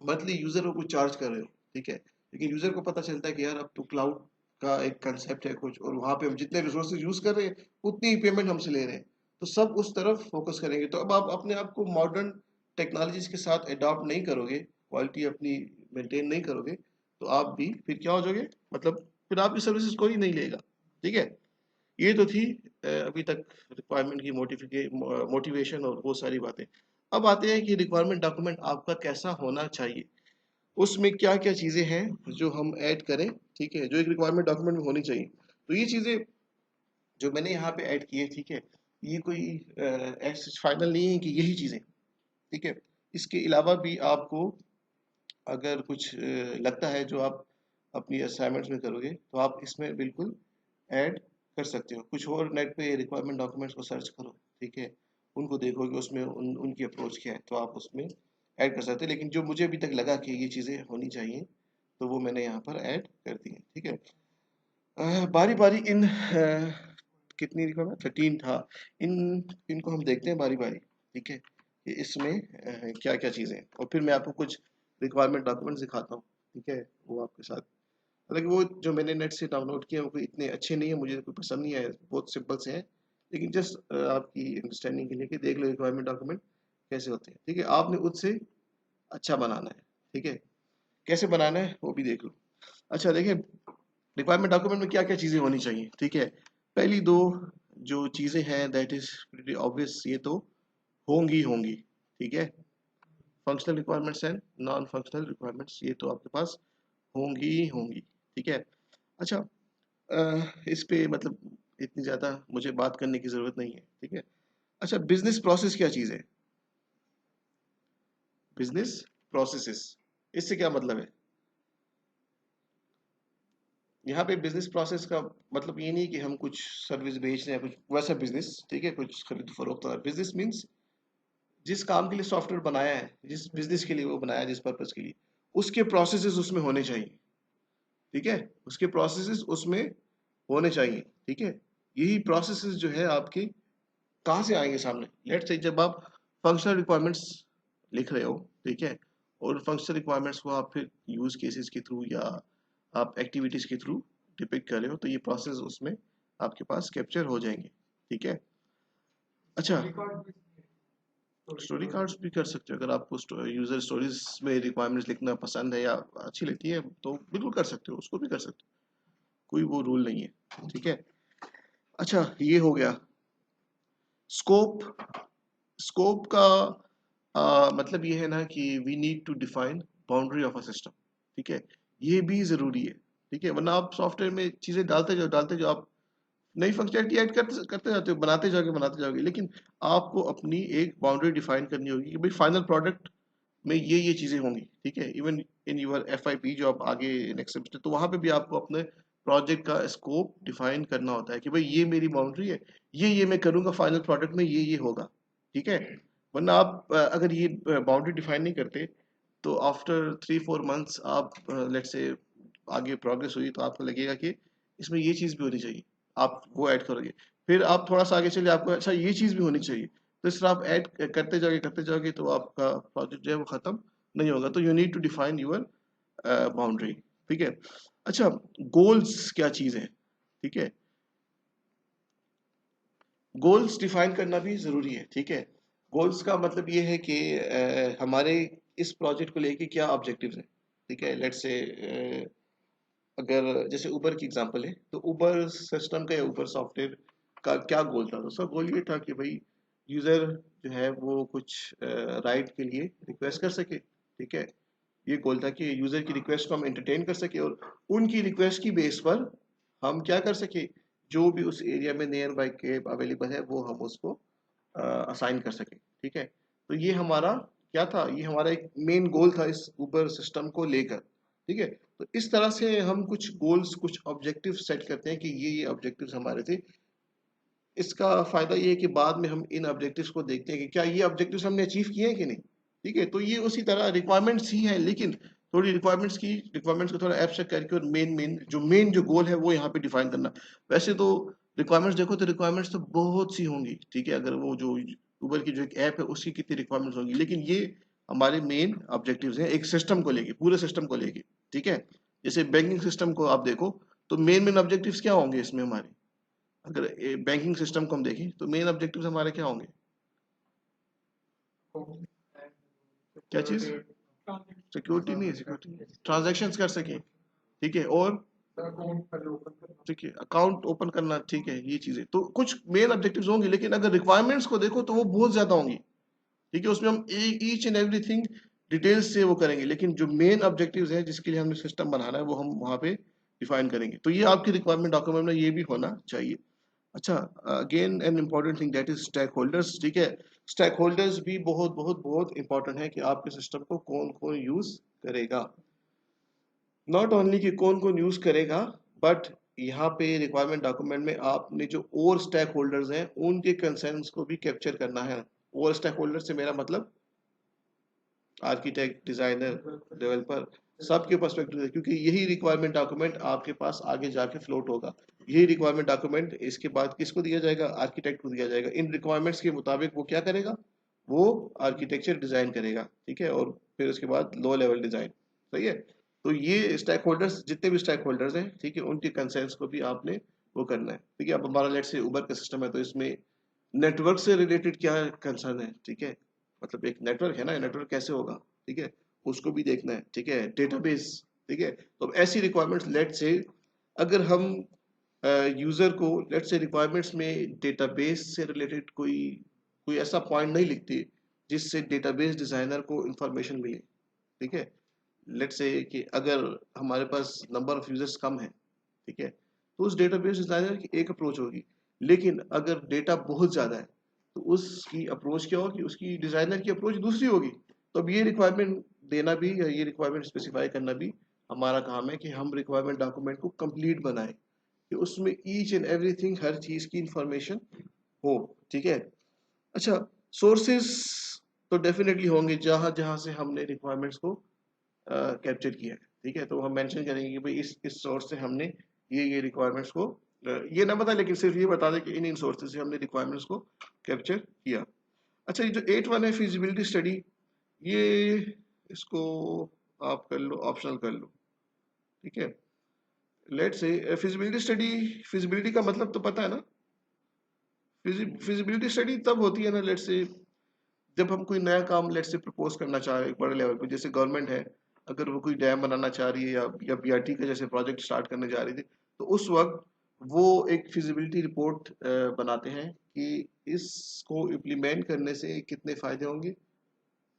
मंथली यूजर को कुछ चार्ज कर रहे हो, ठीक है। लेकिन यूजर को पता चलता है कि यार अब तो क्लाउड का एक कंसेप्ट है कुछ, और वहां पे हम जितने रिसोर्सेज यूज कर रहे हैं उतनी ही पेमेंट हमसे ले रहे हैं, तो सब उस तरफ फोकस करेंगे। तो अब आप अपने आप को मॉडर्न टेक्नोलॉजीज के साथ अडॉप्ट नहीं करोगे, क्वालिटी अपनी मेंटेन नहीं करोगे, तो आप भी फिर क्या हो जाओगे, मतलब फिर आपकी सर्विसेज कोई नहीं लेगा। ठीक है। ये तो थी अभी तक रिक्वायरमेंट की मोटिवेशन और वो सारी बातें। अब आते हैं कि रिक्वायरमेंट डॉक्यूमेंट आपका कैसा होना चाहिए, उसमें क्या क्या चीजें हैं जो हम ऐड करें, ठीक है, जो एक रिक्वायरमेंट डॉक्यूमेंट में होनी चाहिए। तो ये चीजें जो मैंने यहाँ पे ऐड की है, ठीक है, ये कोई ऐसे फाइनल नहीं है कि यही चीजें, ठीक है। इसके अलावा भी आपको अगर कुछ लगता है जो आप अपनी असाइनमेंट्स में करोगे, तो आप इसमें बिल्कुल ऐड कर सकते हो। कुछ और नेट पे रिक्वायरमेंट डॉक्यूमेंट्स को सर्च करो, ठीक है, उनको देखोगे उसमें उनकी अप्रोच क्या है, तो आप उसमें ऐड कर सकते हैं। लेकिन जो मुझे अभी तक लगा कि ये चीज़ें होनी चाहिए, तो वो मैंने यहाँ पर ऐड कर दी है, ठीक है। बारी बारी इन कितनी रिक्वायरमेंट, 13 था, इन इनको हम देखते हैं बारी बारी, ठीक है, कि इसमें क्या क्या चीज़ें हैं, और फिर मैं आपको कुछ रिक्वायरमेंट डॉक्यूमेंट्स दिखाता हूँ, ठीक है, वो आपके साथ। हालांकि वो जो मैंने नेट से डाउनलोड किया वो कोई इतने अच्छे नहीं है, मुझे कोई पसंद नहीं आए, बहुत सिंपल से हैं। लेकिन जस्ट आपकी अंडरस्टैंडिंग के लिए कि देख लो रिक्वायरमेंट डॉक्यूमेंट कैसे होते हैं, ठीक है। आपने उससे अच्छा बनाना है, ठीक है, कैसे बनाना है वो भी देख लो। अच्छा देखिए, रिक्वायरमेंट डॉक्यूमेंट में क्या क्या चीज़ें होनी चाहिए, ठीक है। पहली दो जो चीज़ें हैं दैट इज प्रीटी ऑब्वियस, ये तो होंगी होंगी, ठीक है। Functional requirements and non functional requirements, ये तो आपके पास होंगी ही होंगी, ठीक है। अच्छा, इस पे मतलब इतनी ज़्यादा मुझे बात करने की ज़रूरत नहीं है, ठीक है। अच्छा, बिजनेस प्रोसेस क्या चीज़ है, बिजनेस प्रोसेसेस, इससे क्या मतलब है। यहाँ पे बिजनेस प्रोसेस का मतलब ये नहीं कि हम कुछ सर्विस बेच रहे हैं, कुछ वैसा बिजनेस, ठीक है, कुछ खरीद फरोख्त वाला बिजनेस। मीन्स जिस काम के लिए सॉफ्टवेयर बनाया है, जिस बिजनेस के लिए वो बनाया है, जिस पर्पज के लिए, उसके प्रोसेसेस उसमें होने चाहिए, ठीक है, उसके प्रोसेसेस उसमें होने चाहिए, ठीक है। यही प्रोसेसेस जो है आपके कहाँ से आएंगे सामने, लेट्स से जब आप फंक्शनल रिक्वायरमेंट्स लिख रहे हो, ठीक है, और फंक्शनल रिक्वायरमेंट्स को आप फिर यूज केसेस के थ्रू या आप एक्टिविटीज के थ्रू डिपिक्ट कर रहे हो, तो ये प्रोसेस उसमें आपके पास कैप्चर हो जाएंगे, ठीक है। अच्छा, स्टोरी कार्ड्स भी कर सकते हो, अगर आपको यूजर स्टोरीज में रिक्वायरमेंट्स लिखना पसंद है या अच्छी लगती है, तो बिल्कुल कर सकते हो, उसको भी कर सकते हो, कोई वो रूल नहीं है, ठीक है। अच्छा, ये हो गया स्कोप। स्कोप का मतलब ये है ना कि we need to define boundary of a system, ठीक है, ये भी जरूरी है, ठीक है, वरना आप सॉफ्टवेयर में चीजें डालते जाओ, आप नई फंक्शनलिटी ऐड करते करते जाते हो, बनाते जाओगे, लेकिन आपको अपनी एक बाउंड्री डिफाइन करनी होगी कि भाई फाइनल प्रोडक्ट में ये चीजें होंगी, ठीक है। इवन इन यूर FIP जो आप आगे नेक्स्ट सेमेस्टर, तो वहां पे भी आपको अपने प्रोजेक्ट का स्कोप डिफाइन करना होता है कि भाई ये मेरी बाउंड्री है, ये मैं करूंगा, फाइनल प्रोडक्ट में ये होगा, ठीक है। वरना आप अगर ये बाउंड्री डिफाइन नहीं करते, तो आफ्टर 3-4 मंथ्स आप लेट्स से आगे प्रोग्रेस हुई, तो आपको लगेगा कि इसमें ये चीज़ भी होनी चाहिए, आप वो ऐड करोगे। फिर आप थोड़ा सा आगे चले, आपको अच्छा ये चीज़ भी होनी चाहिए, तो इस तरह आप ऐड करते जाओगे, तो आपका प्रोजेक्ट जो है वो खत्म नहीं होगा। तो you need to define your boundary, ठीक है। अच्छा, गोल्स क्या चीज़ है, ठीक है, गोल्स डिफाइन करना भी जरूरी है, ठीक है। गोल्स का मतलब ये है कि हमारे इस प्रोजेक्ट को लेके क्या ऑब्जेक्टिव्स हैं, ठीक है। लेट्स से अगर जैसे उबर की एग्जांपल है, तो उबर सिस्टम का या उबर सॉफ्टवेयर का क्या गोल था, तो उसका गोल ये था कि भाई यूजर जो है वो कुछ राइड के लिए रिक्वेस्ट कर सके, ठीक है। ये गोल था कि यूजर की रिक्वेस्ट को हम एंटरटेन कर सके, और उनकी रिक्वेस्ट की बेस पर हम क्या कर सके, जो भी उस एरिया में नियर बाई कैब अवेलेबल है वो हम उसको असाइन कर सके, ठीक है। तो ये हमारा क्या था, ये हमारा एक मेन गोल था इस उबर सिस्टम को लेकर, ठीक है। तो इस तरह से हम कुछ गोल्स, कुछ ऑब्जेक्टिव सेट करते हैं कि ये ऑब्जेक्टिव्स हमारे थे। इसका फायदा ये है कि बाद में हम इन ऑब्जेक्टिव्स को देखते हैं कि क्या ये ऑब्जेक्टिव्स हमने अचीव किए हैं कि नहीं, ठीक है। तो ये उसी तरह रिक्वायरमेंट्स ही हैं, लेकिन थोड़ी रिक्वायरमेंट्स को थोड़ा एब्स्ट्रैक्ट करके, और मेन जो गोल है वो यहाँ पे डिफाइन करना। वैसे तो रिक्वायरमेंट्स देखो तो रिक्वायरमेंट्स तो बहुत सी होंगी, ठीक है, अगर वो जो उबर की जो एक ऐप है उसकी कितनी रिक्वायरमेंट्स होंगी, लेकिन ये हमारे मेन ऑब्जेक्टिव्स हैं एक सिस्टम को लेके, पूरे सिस्टम को लेके, ठीक है। जैसे बैंकिंग सिस्टम को आप देखो तो मेन ऑब्जेक्टिव्स क्या होंगे इसमें हमारे, अगर बैंकिंग सिस्टम को हम देखें तो मेन ऑब्जेक्टिव्स हमारे क्या होंगे, क्या चीज, सिक्योरिटी नहीं है, सिक्योरिटी ट्रांजैक्शंस कर सके, ठीक है, और ठीक है अकाउंट ओपन करना, ठीक है, ये चीजें तो कुछ मेन ऑब्जेक्टिव्स होंगे, लेकिन अगर रिक्वायरमेंट्स को देखो तो वो बहुत ज्यादा होंगी, ठीक है, उसमें हम ईच एंड एवरीथिंग डिटेल्स से वो करेंगे, लेकिन जो मेन ऑब्जेक्टिव्स हैं जिसके लिए हमें सिस्टम बनाना है वो हम वहाँ पे डिफाइन करेंगे, तो ये आपकी रिक्वायरमेंट डॉक्यूमेंट में ये भी होना चाहिए। अच्छा, again an important thing that is stakeholders, ठीक है, स्टेक होल्डर्स भी बहुत बहुत बहुत इंपॉर्टेंट है कि आपके सिस्टम को कौन कौन यूज करेगा, नॉट ओनली कि कौन कौन यूज करेगा, बट यहाँ पे रिक्वायरमेंट डॉक्यूमेंट में आपने जो और स्टेक होल्डर्स हैं उनके कंसर्न्स को भी कैप्चर करना है। और स्टेक होल्डर से मेरा मतलब आर्किटेक्ट, डिजाइनर, डेवलपर, सबके पर्सपेक्टिव है, क्योंकि यही रिक्वायरमेंट डॉक्यूमेंट आपके पास आगे जाके फ्लोट होगा। यही रिक्वायरमेंट डॉक्यूमेंट इसके बाद किसको दिया जाएगा, आर्किटेक्ट को दिया जाएगा। इन रिक्वायरमेंट्स के मुताबिक वो क्या करेगा, वो आर्किटेक्चर डिजाइन करेगा, ठीक है, और फिर उसके बाद लो लेवल डिजाइन, सही है। तो ये स्टैक होल्डर्स, जितने भी स्टैक होल्डर्स हैं, ठीक है, उनके कंसेंट्स को भी आपने वो करना है, ठीक है। अब हमारा लेट से उबर का सिस्टम है, तो इसमें नेटवर्क से रिलेटेड क्या कंसर्न है, ठीक है, मतलब एक नेटवर्क है ना, नेटवर्क कैसे होगा, ठीक है, उसको भी देखना है, ठीक है, डेटाबेस, ठीक है। तो अब ऐसी रिक्वायरमेंट्स लेट से अगर हम यूजर को लेट से रिक्वायरमेंट्स में डेटाबेस से रिलेटेड कोई कोई ऐसा पॉइंट नहीं लिखती जिससे डेटाबेस डिजाइनर को इंफॉर्मेशन मिले, ठीक है। लेट से कि अगर हमारे पास नंबर ऑफ यूजर्स कम है, ठीक है, तो उस डेटाबेस डिजाइनर की एक अप्रोच होगी, लेकिन अगर डेटा बहुत ज्यादा है तो उसकी अप्रोच क्या होगी, उसकी डिजाइनर की अप्रोच दूसरी होगी। तो अब ये रिक्वायरमेंट देना भी या ये रिक्वायरमेंट स्पेसिफाई करना भी हमारा काम है कि हम रिक्वायरमेंट डॉक्यूमेंट को कंप्लीट बनाएं कि उसमें ईच एंड एवरीथिंग, हर चीज की इंफॉर्मेशन हो, ठीक है। अच्छा, सोर्सेस तो डेफिनेटली होंगे जहां जहां से हमने रिक्वायरमेंट्स को कैप्चर किया है, ठीक है, तो हम मेंशन करेंगे कि भाई इस सोर्स से हमने ये रिक्वायरमेंट्स को ये ना बता, लेकिन सिर्फ ये बता दें कि इन सोर्सेज से हमने रिक्वायरमेंट्स को कैप्चर किया। अच्छा, ये जो 8.1 है फिजिबिलिटी स्टडी, ये इसको आप कर लो, ऑप्शनल कर लो, ठीक है। लेट से फिजिबिलिटी स्टडी, फिजिबिलिटी का मतलब तो पता है ना, फिजिबिलिटी स्टडी तब होती है ना, लेट से जब हम कोई नया काम लेट से प्रपोज करना चाह रहे हैं एक बड़े लेवल पे, जैसे गवर्नमेंट है, अगर वो कोई डैम बनाना चाह रही है या बीआरटी का जैसे प्रोजेक्ट स्टार्ट करने जा रही थी, तो उस वक्त वो एक फिजिबिलिटी रिपोर्ट बनाते हैं कि इसको इम्प्लीमेंट करने से कितने फायदे होंगे,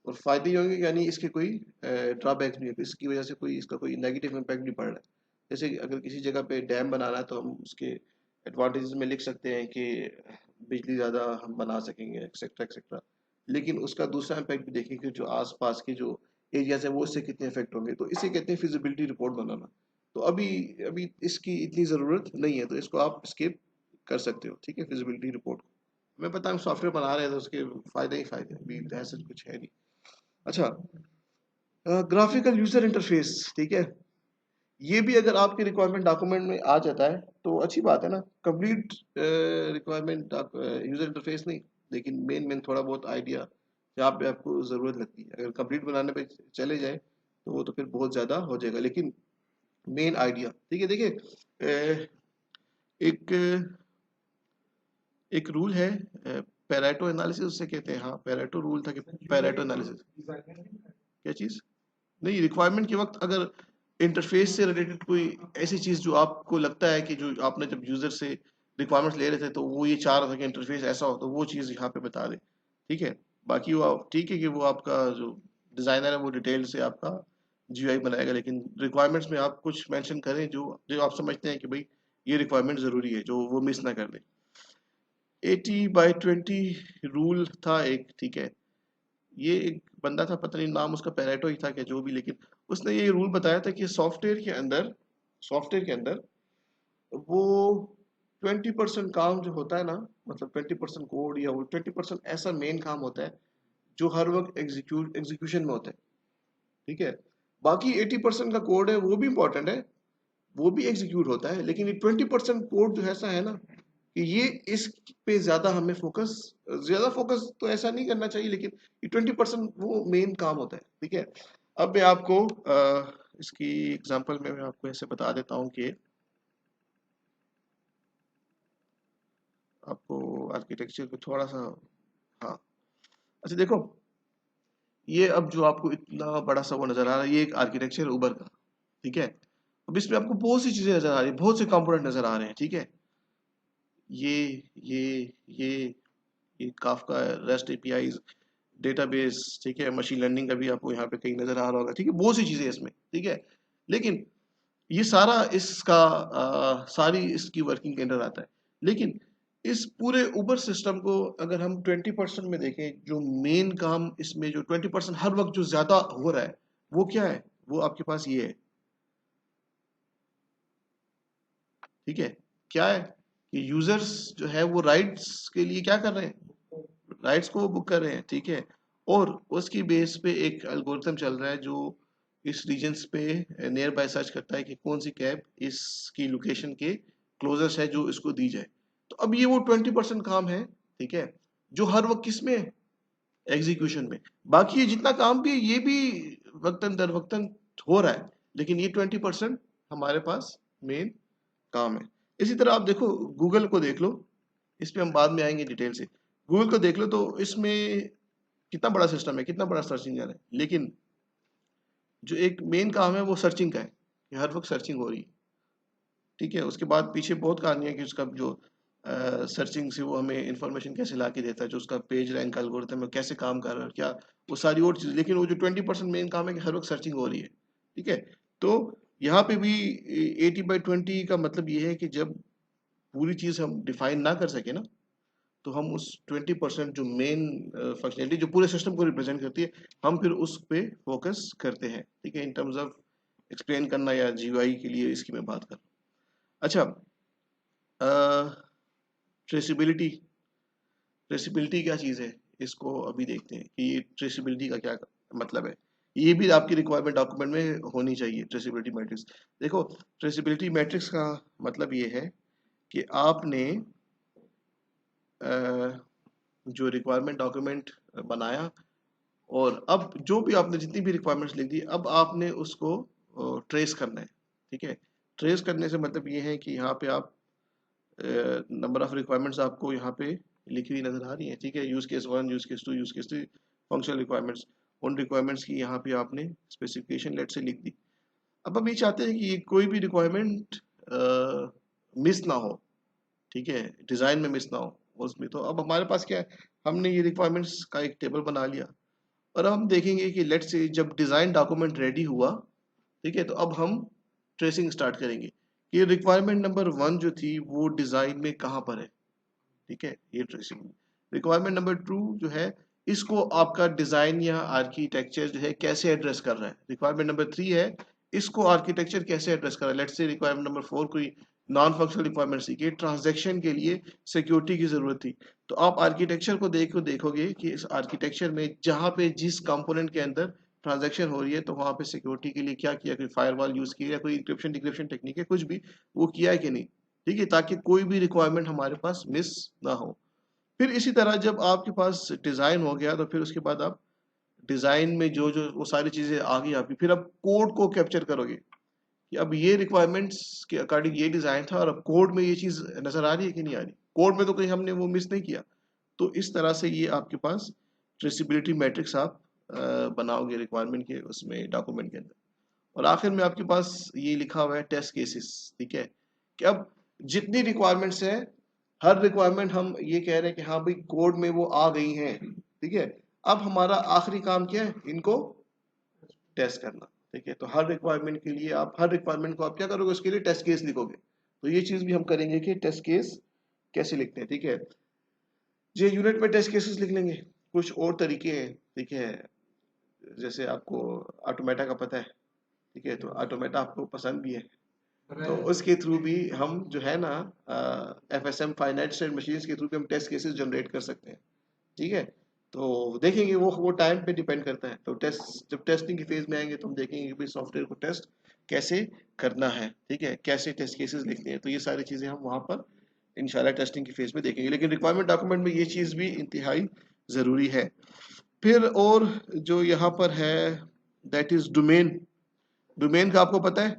और फायदे ही होंगे, यानी इसके कोई ड्रॉबैक्स नहीं है, इसकी वजह से कोई इसका कोई नेगेटिव इम्पैक्ट नहीं पड़ रहा है। जैसे कि अगर किसी जगह पे डैम बनाना है तो हम उसके एडवांटेजेस में लिख सकते हैं कि बिजली ज़्यादा हम बना सकेंगे, एक्सेट्रा एक्सेट्रा, लेकिन उसका दूसरा इम्पैक्ट भी देखें कि जो आसपास के जो एरियाज है वो इससे कितने इफेक्ट होंगे, तो इसे कहते हैं फिजिबिलिटी रिपोर्ट बनाना। तो अभी अभी इसकी इतनी ज़रूरत नहीं है, तो इसको आप स्किप कर सकते हो, ठीक है, फिजिबिलिटी रिपोर्ट को। मैं पता हूँ सॉफ्टवेयर बना रहे हैं तो उसके फायदे ही फायदे हैं, अभी ऐसा कुछ है नहीं। अच्छा, ग्राफिकल यूजर इंटरफेस, ठीक है, ये भी अगर आपके रिक्वायरमेंट डॉक्यूमेंट में आ जाता है तो अच्छी बात है ना। कंप्लीट रिक्वायरमेंट यूजर इंटरफेस नहीं, लेकिन मेन मेन थोड़ा बहुत आइडिया जहाँ पे आपको ज़रूरत लगती है, अगर कंप्लीट बनाने पे चले जाए तो वो तो फिर बहुत ज़्यादा हो जाएगा, लेकिन मेन आइडिया, ठीक है। देखिए एक एक रूल है, पेरेटो एनालिसिस उसे कहते हैं, हाँ पेरेटो रूल था कि पेरेटो एनालिसिस, क्या चीज़, नहीं रिक्वायरमेंट के वक्त अगर इंटरफेस से रिलेटेड कोई ऐसी चीज जो आपको लगता है कि जो आपने जब यूजर से रिक्वायरमेंट्स ले रहे थे तो वो ये चाह रहा था कि इंटरफेस ऐसा हो, तो वो चीज यहाँ पे बता दे, ठीक है। बाकी वो ठीक है कि वो आपका जो डिजाइनर है वो डिटेल से आपका जीयूआई बनाएगा, लेकिन रिक्वायरमेंट्स में आप कुछ मेंशन करें जो जो आप समझते हैं कि भाई ये रिक्वायरमेंट जरूरी है, जो वो मिस ना कर दे। 80/20 रूल था एक, ठीक है, ये एक बंदा था, पता नहीं नाम उसका पेरेटो ही था क्या, जो भी, लेकिन उसने ये रूल बताया था कि सॉफ्टवेयर के अंदर वो 20% काम जो होता है ना, मतलब 20% कोड या वो 20% ऐसा मेन काम होता है जो हर वक्त एग्जीक्यूशन में होता है, ठीक है। बाकी 80% का कोड है वो भी इंपॉर्टेंट है, वो भी एग्जीक्यूट होता है, लेकिन ये 20% कोड जो ऐसा है ना कि ये इस पे ज्यादा फोकस तो ऐसा नहीं करना चाहिए, लेकिन ये 20% वो मेन काम होता है, ठीक है। अब मैं आपको इसकी एग्जांपल में मैं आपको ऐसे बता देता हूँ कि आपको आर्किटेक्चर को थोड़ा सा, हाँ, अच्छा देखो, ये अब जो आपको इतना बड़ा सा वो नजर आ रहा है, ये एक आर्किटेक्चर उबर का, ठीक है। अब इसमें आपको बहुत सी चीजें नजर आ रही है, बहुत से कंपोनेंट नजर आ रहे हैं, ठीक है। ये ये ये ये काफका, रेस्ट एपीआईज, डेटाबेस, ठीक है, मशीन लर्निंग का भी आपको यहाँ पे कहीं नजर आ रहा होगा, ठीक है, बहुत सी चीजें हैं इसमें, ठीक है। लेकिन ये सारा इसका सारी इसकी वर्किंग के अंदर आता है। लेकिन इस पूरे उबर सिस्टम को अगर हम 20% में देखें, जो मेन काम इसमें जो 20% हर वक्त जो ज्यादा हो रहा है, वो क्या है? वो आपके पास ये है, ठीक है। क्या है कि यूजर्स जो है वो राइड्स के लिए क्या कर रहे हैं, राइड्स को बुक कर रहे हैं, ठीक है। और उसकी बेस पे एक एल्गोरिथम चल रहा है जो इस रीजन्स पे नियर बाय सर्च करता है कि कौन सी कैब इसकी लोकेशन के क्लोजेस्ट है जो इसको दी जाए। तो अब ये वो 20% काम है, ठीक है, जो हर वक्त किस में, एग्जीक्यूशन में। बाकी ये जितना काम भी है ये भी वक्तन दर वक्तन हो रहा है, लेकिन ये 20% हमारे पास मेन काम है। इसी तरह आप देखो, गूगल को देख लो, इस पे हम बाद में आएंगे डिटेल से। गूगल को देख लो तो इसमें कितना बड़ा सिस्टम है, कितना बड़ा सर्च इंजन है, लेकिन जो एक मेन काम है वो सर्चिंग का है, कि हर वक्त सर्चिंग हो रही है, ठीक है। उसके बाद पीछे बहुत कहानियां कि उसका जो सर्चिंग से वो हमें इंफॉर्मेशन कैसे ला के देता है, जो उसका पेज रैंक एल्गोरिथम है कैसे काम कर रहा है, क्या, वो सारी और चीज़। लेकिन वो जो 20% मेन काम है कि हर वक्त सर्चिंग हो रही है, ठीक है। तो यहाँ पे भी 80/20 का मतलब ये है कि जब पूरी चीज़ हम डिफाइन ना कर सके ना, तो हम उस 20% जो मेन फंक्शनलिटी जो पूरे सिस्टम को रिप्रेजेंट करती है, हम फिर उस पे फोकस करते हैं, ठीक है, इन टर्म्स ऑफ एक्सप्लेन करना या जीयूआई के लिए इसकी मैं बात कर रहा हूँ। अच्छा, ट्रेसिबिलिटी, ट्रेसिबिलिटी क्या चीज़ है, इसको अभी देखते हैं कि ये ट्रेसिबिलिटी का क्या मतलब है। ये भी आपकी रिक्वायरमेंट डॉक्यूमेंट में होनी चाहिए, ट्रेसिबिलिटी मैट्रिक्स। देखो, ट्रेसिबिलिटी मैट्रिक्स का मतलब ये है कि आपने अ, जो रिक्वायरमेंट डॉक्यूमेंट बनाया, और अब जो भी आपने जितनी भी रिक्वायरमेंट्स लिख दी, अब आपने उसको ट्रेस करना है, ठीक है। ट्रेस करने से मतलब ये है कि यहाँ पे आप नंबर ऑफ रिक्वायरमेंट्स आपको यहाँ पे लिखी हुई नजर आ रही है, ठीक है। Use case 1, use case 2, use case 3, functional requirements, उन रिक्वायरमेंट्स की यहाँ पे आपने स्पेसिफिकेशन लेट से लिख दी। अब हम ये चाहते हैं कि कोई भी रिक्वायरमेंट मिस ना हो, ठीक है, डिजाइन में मिस ना हो उसमें। तो अब हमारे पास क्या है, हमने ये रिक्वायरमेंट्स का एक टेबल बना लिया, और अब हम देखेंगे कि लेट्स से जब डिजाइन डॉक्यूमेंट रेडी हुआ, ठीक है, तो अब हम ट्रेसिंग स्टार्ट करेंगे कि रिक्वायरमेंट नंबर 1 जो थी वो डिजाइन में कहाँ पर है, ठीक है, ये ट्रेसिंग। रिक्वायरमेंट नंबर 2 जो है, इसको आपका डिजाइन या आर्किटेक्चर जो है कैसे एड्रेस कर रहा है। रिक्वायरमेंट नंबर 3 है, इसको आर्किटेक्चर कैसे एड्रेस कर रहा है। लेट्स से रिक्वायरमेंट नंबर 4 कोई नॉन फंक्शनल रिक्वायरमेंट थी कि ट्रांजैक्शन के लिए सिक्योरिटी की जरूरत थी, तो आप आर्किटेक्चर को देखोगे कि इस आर्किटेक्चर में जहां पे जिस कंपोनेंट के अंदर ट्रांजैक्शन हो रही है, तो वहां पे सिक्योरिटी के लिए क्या किया, कोई फायरवॉल यूज किया या कोई इंक्रिप्शन डिक्रिप्शन टेक्निक है, कुछ भी वो किया है कि नहीं, ठीक है, ताकि कोई भी रिक्वायरमेंट हमारे पास मिस ना हो। फिर इसी तरह जब आपके पास डिजाइन हो गया, तो फिर उसके बाद आप डिजाइन में जो जो वो सारी चीजें आ गई आपकी, फिर आप कोड को कैप्चर करोगे कि अब ये रिक्वायरमेंट्स के अकॉर्डिंग ये डिजाइन था, और अब कोड में ये चीज नजर आ रही है कि नहीं आ रही, कोड में तो कहीं हमने वो मिस नहीं किया। तो इस तरह से ये आपके पास ट्रेसिबिलिटी मैट्रिक्स आप बनाओगे रिक्वायरमेंट के उसमें डॉक्यूमेंट के अंदर। और आखिर में आपके पास ये लिखा हुआ है टेस्ट केसेस, ठीक है, कि अब जितनी रिक्वायरमेंट्स है, हर रिक्वायरमेंट हम ये कह रहे हैं कि हाँ भाई कोड में वो आ गई हैं, ठीक है। अब हमारा आखिरी काम क्या है, इनको टेस्ट करना, ठीक है। तो हर रिक्वायरमेंट के लिए आप, हर रिक्वायरमेंट को आप क्या करोगे, उसके लिए टेस्ट केस लिखोगे। तो ये चीज भी हम करेंगे कि टेस्ट केस कैसे लिखते हैं, ठीक है। ये यूनिट में टेस्ट केसेस लिख लेंगे, कुछ और तरीके हैं, ठीक है। जैसे आपको ऑटोमेटा का पता है, ठीक है, तो ऑटोमेटा आपको पसंद भी है, तो उसके थ्रू भी हम जो है ना FSM फाइनाइट स्टेट मशीन्स के थ्रू भी हम टेस्ट केसेस जनरेट कर सकते हैं, ठीक है। तो देखेंगे वो टाइम पे डिपेंड करता है। तो टेस्ट जब टेस्टिंग की फेज में आएंगे तो हम देखेंगे कि भाई सॉफ्टवेयर को टेस्ट कैसे करना है, ठीक है, कैसे टेस्ट केसेस लिखते हैं। तो ये सारी चीजें हम वहां पर इंशाल्लाह टेस्टिंग की फेज में देखेंगे, लेकिन रिक्वायरमेंट डॉक्यूमेंट में ये चीज भी इंतहाई जरूरी है। फिर और जो यहाँ पर है, दैट इज डोमेन, डोमेन का आपको पता है,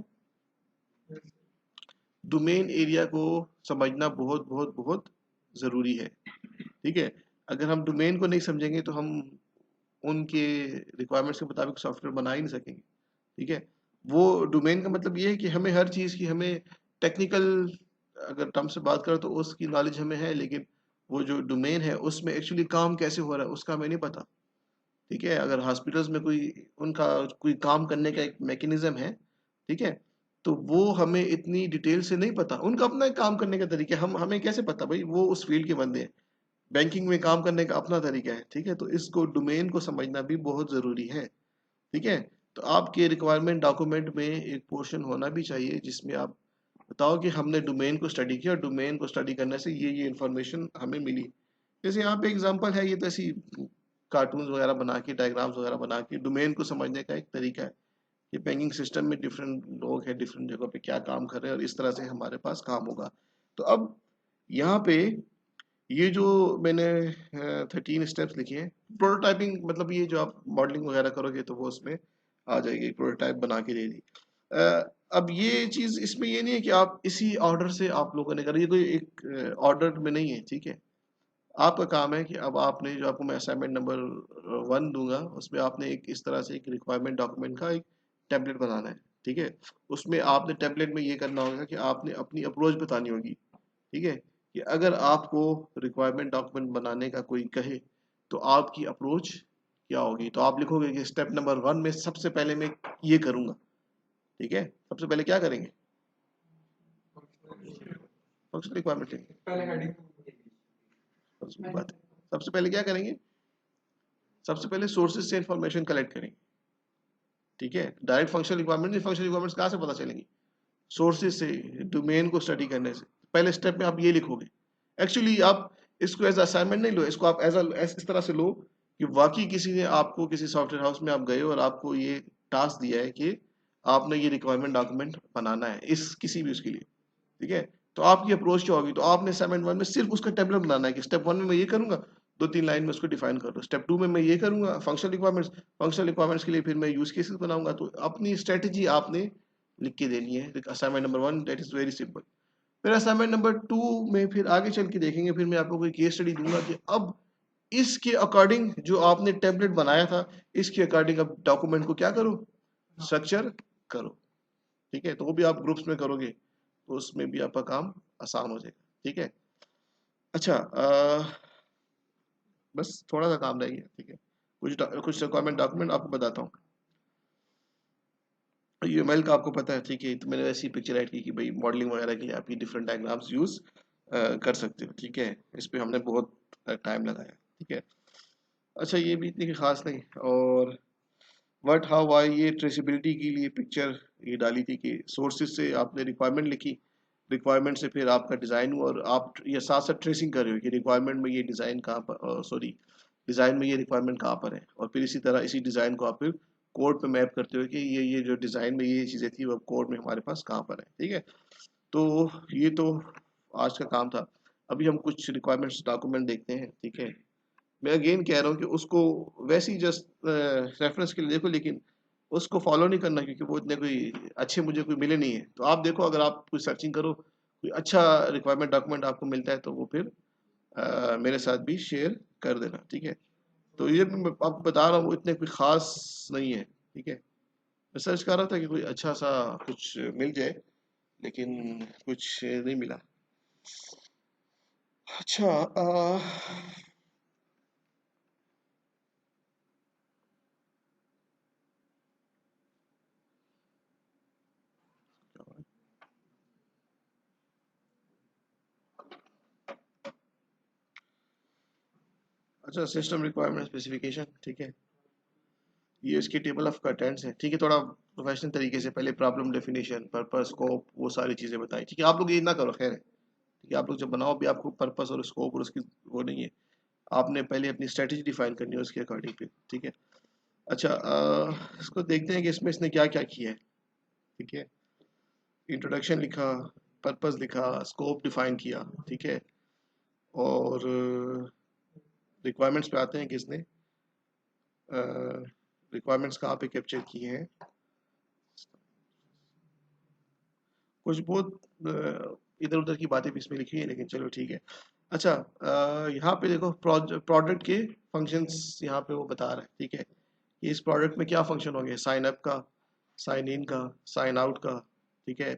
डोमेन एरिया को समझना बहुत बहुत बहुत ज़रूरी है। ठीक है, अगर हम डोमेन को नहीं समझेंगे तो हम उनके रिक्वायरमेंट्स के मुताबिक सॉफ्टवेयर बना ही नहीं सकेंगे। ठीक है, वो डोमेन का मतलब ये है कि हमें हर चीज़ की, हमें टेक्निकल अगर टर्म से बात करें तो उसकी नॉलेज हमें है, लेकिन वो जो डोमेन है उसमें एक्चुअली काम कैसे हो रहा है उसका हमें नहीं पता। ठीक है, अगर हॉस्पिटल्स में कोई उनका कोई काम करने का एक मैकेनिज्म है, ठीक है, तो वो हमें इतनी डिटेल से नहीं पता, उनका अपना एक काम करने का तरीका है, हम हमें कैसे पता भाई, वो उस फील्ड के बंदे हैं, बैंकिंग में काम करने का अपना तरीका है। ठीक है, तो इसको डोमेन को समझना भी बहुत ज़रूरी है। ठीक है, तो आपके रिक्वायरमेंट डॉक्यूमेंट में एक पोर्शन होना भी चाहिए जिसमें आप बताओ कि हमने डोमेन को स्टडी किया और डोमेन को स्टडी करने से ये इन्फॉर्मेशन हमें मिली। जैसे यहाँ पे एग्जांपल है, ये तो ऐसी कार्टून्स वगैरह बना के, डायग्राम्स वगैरह बना के डोमेन को समझने का एक तरीका है कि बैंकिंग सिस्टम में डिफरेंट लोग हैं, डिफरेंट जगह पे क्या काम कर रहे हैं और इस तरह से हमारे पास काम होगा। तो अब यहाँ पे ये जो मैंने 13 स्टेप्स लिखे हैं, प्रोटोटाइपिंग मतलब ये जो आप मॉडलिंग वगैरह करोगे तो वो उसमें आ जाएगी, प्रोटोटाइप बना के दे दी। अब ये चीज़ इसमें ये नहीं है कि आप इसी ऑर्डर से आप लोगों ने करा, ये कोई एक ऑर्डर में नहीं है। ठीक है, आपका काम है कि अब आपने जो, आपको मैं असाइनमेंट नंबर 1 दूंगा, उसमें आपने एक इस तरह से एक रिक्वायरमेंट डॉक्यूमेंट का एक टेम्पलेट बनाना है। ठीक है, उसमें आपने टेम्पलेट में ये करना होगा कि आपने अपनी अप्रोच बतानी होगी। ठीक है, कि अगर आपको रिक्वायरमेंट डॉक्यूमेंट बनाने का कोई कहे तो आपकी अप्रोच क्या होगी, तो आप लिखोगे कि स्टेप नंबर 1 में सबसे पहले मैं ये करूंगा। ठीक है, सबसे पहले क्या करेंगे, फंक्शनल रिक्वायरमेंट लेंगे, बात है। सबसे पहले क्या करेंगे, सबसे पहले सोर्सेज से इंफॉर्मेशन कलेक्ट करेंगे। ठीक है, डायरेक्ट फंक्शनल रिक्वायरमेंट नहीं, फंक्शनल रिक्वायरमेंट्स कहाँ से पता चलेंगी, सोर्सेज से, डोमेन को स्टडी करने से। पहले स्टेप में आप ये लिखोगे। एक्चुअली आप इसको एज असाइनमेंट नहीं लो, इसको आप इस तरह से लो कि वाकई किसी ने आपको, किसी सॉफ्टवेयर हाउस में आप गए और आपको ये टास्क दिया है कि आपने ये रिक्वायरमेंट डॉक्यूमेंट बनाना है इस किसी भी उसके लिए। ठीक है, तो आपकी अप्रोच क्या होगी, तो आपने असाइनमेंट 1 में सिर्फ उसका टेम्पलेट बनाना है कि स्टेप 1 में मैं ये करूंगा, 2-3 लाइन में उसको डिफाइन कर दो। स्टेप 2 में मैं ये करूंगा, फंक्शनल रिक्वायरमेंट्स के लिए फिर मैं यूज केसेस बनाऊंगा। तो अपनी स्ट्रेटेजी आपने लिख के देनी है। Assignment number 1 that is very simple. फिर असाइनमेंट नंबर 2 में फिर आगे चल के देखेंगे, फिर मैं आपको कोई केस स्टडी दूंगा कि अब इसके अकॉर्डिंग जो आपने टेम्पलेट बनाया था, इसके अकॉर्डिंग अब डॉक्यूमेंट को क्या करो, स्ट्रक्चर करो। ठीक है, तो वो भी आप ग्रुप्स में करोगे तो उसमें भी आपका काम आसान हो जाएगा। ठीक है, अच्छा, बस थोड़ा सा काम रह गया। ठीक है, कुछ रिक्वायरमेंट डॉक्यूमेंट आपको बताता हूँ। यूएमएल का आपको पता है। ठीक है, तो मैंने वैसी पिक्चर ऐड की कि भाई मॉडलिंग वगैरह के लिए आप ये डिफरेंट डायग्राम्स यूज कर सकते हो। ठीक है, इस पे हमने बहुत टाइम लगाया। ठीक है, अच्छा, ये भी इतनी खास नहीं। और व्हाट हाउ वाई, ये ट्रेसिबिलिटी के लिए पिक्चर ये डाली थी कि सोर्सेज से आपने रिक्वायरमेंट लिखी, रिक्वायरमेंट से फिर आपका डिज़ाइन हुआ और आप ये साथ साथ ट्रेसिंग कर रहे हो कि रिक्वायरमेंट में ये डिज़ाइन कहाँ पर, सॉरी, डिज़ाइन में ये रिक्वायरमेंट कहाँ पर है, और फिर इसी तरह इसी डिज़ाइन को आप फिर कोड पे मैप करते हो कि ये जो डिज़ाइन में ये चीज़ें थी वो कोड में हमारे पास कहाँ पर है। ठीक है, तो ये तो आज का काम था। अभी हम कुछ रिक्वायरमेंट्स डॉक्यूमेंट देखते हैं। ठीक है, मैं अगेन कह रहा हूँ कि उसको वैसे ही जस्ट रेफरेंस के लिए देखो, लेकिन उसको फॉलो नहीं करना, क्योंकि वो इतने कोई अच्छे मुझे कोई मिले नहीं है। तो आप देखो, अगर आप कोई सर्चिंग करो, कोई अच्छा रिक्वायरमेंट डॉक्यूमेंट आपको मिलता है तो वो फिर मेरे साथ भी शेयर कर देना। ठीक है, तो ये मैं आपको बता रहा हूँ, वो इतने कोई खास नहीं है। ठीक है, मैं सर्च कर रहा था कि कोई अच्छा सा कुछ मिल जाए, लेकिन कुछ नहीं मिला। अच्छा, अच्छा, सिस्टम रिक्वायरमेंट स्पेसिफिकेशन। ठीक है, ये इसकी टेबल ऑफ कंटेंट्स है। ठीक है, थोड़ा प्रोफेशनल तरीके से पहले प्रॉब्लम डेफिनेशन, पर्पस, स्कोप, वो सारी चीज़ें बताई। ठीक है, आप लोग ये ना करो, खैर है। ठीक है, आप लोग जब बनाओ भी, आपको पर्पस और स्कोप और उसकी वो नहीं है, आपने पहले अपनी स्ट्रेटेजी डिफाइन करनी है उसके अकॉर्डिंग पे। ठीक है, अच्छा, इसको देखते हैं कि इसमें इसने क्या क्या किया है। ठीक है, इंट्रोडक्शन लिखा, पर्पस लिखा, स्कोप डिफाइन किया। ठीक है, और रिक्वायरमेंट्स पे आते हैं कि इसने रिक्वायरमेंट्स कहाँ पे कैप्चर किए हैं। कुछ बहुत इधर उधर की बातें भी इसमें लिखी है, लेकिन चलो ठीक है। अच्छा, यहाँ पे देखो प्रोडक्ट के फंक्शंस यहाँ पे वो बता रहा है, ठीक है, कि इस प्रोडक्ट में क्या फंक्शन होंगे, साइन अप का, साइन इन का, साइन आउट का, ठीक है।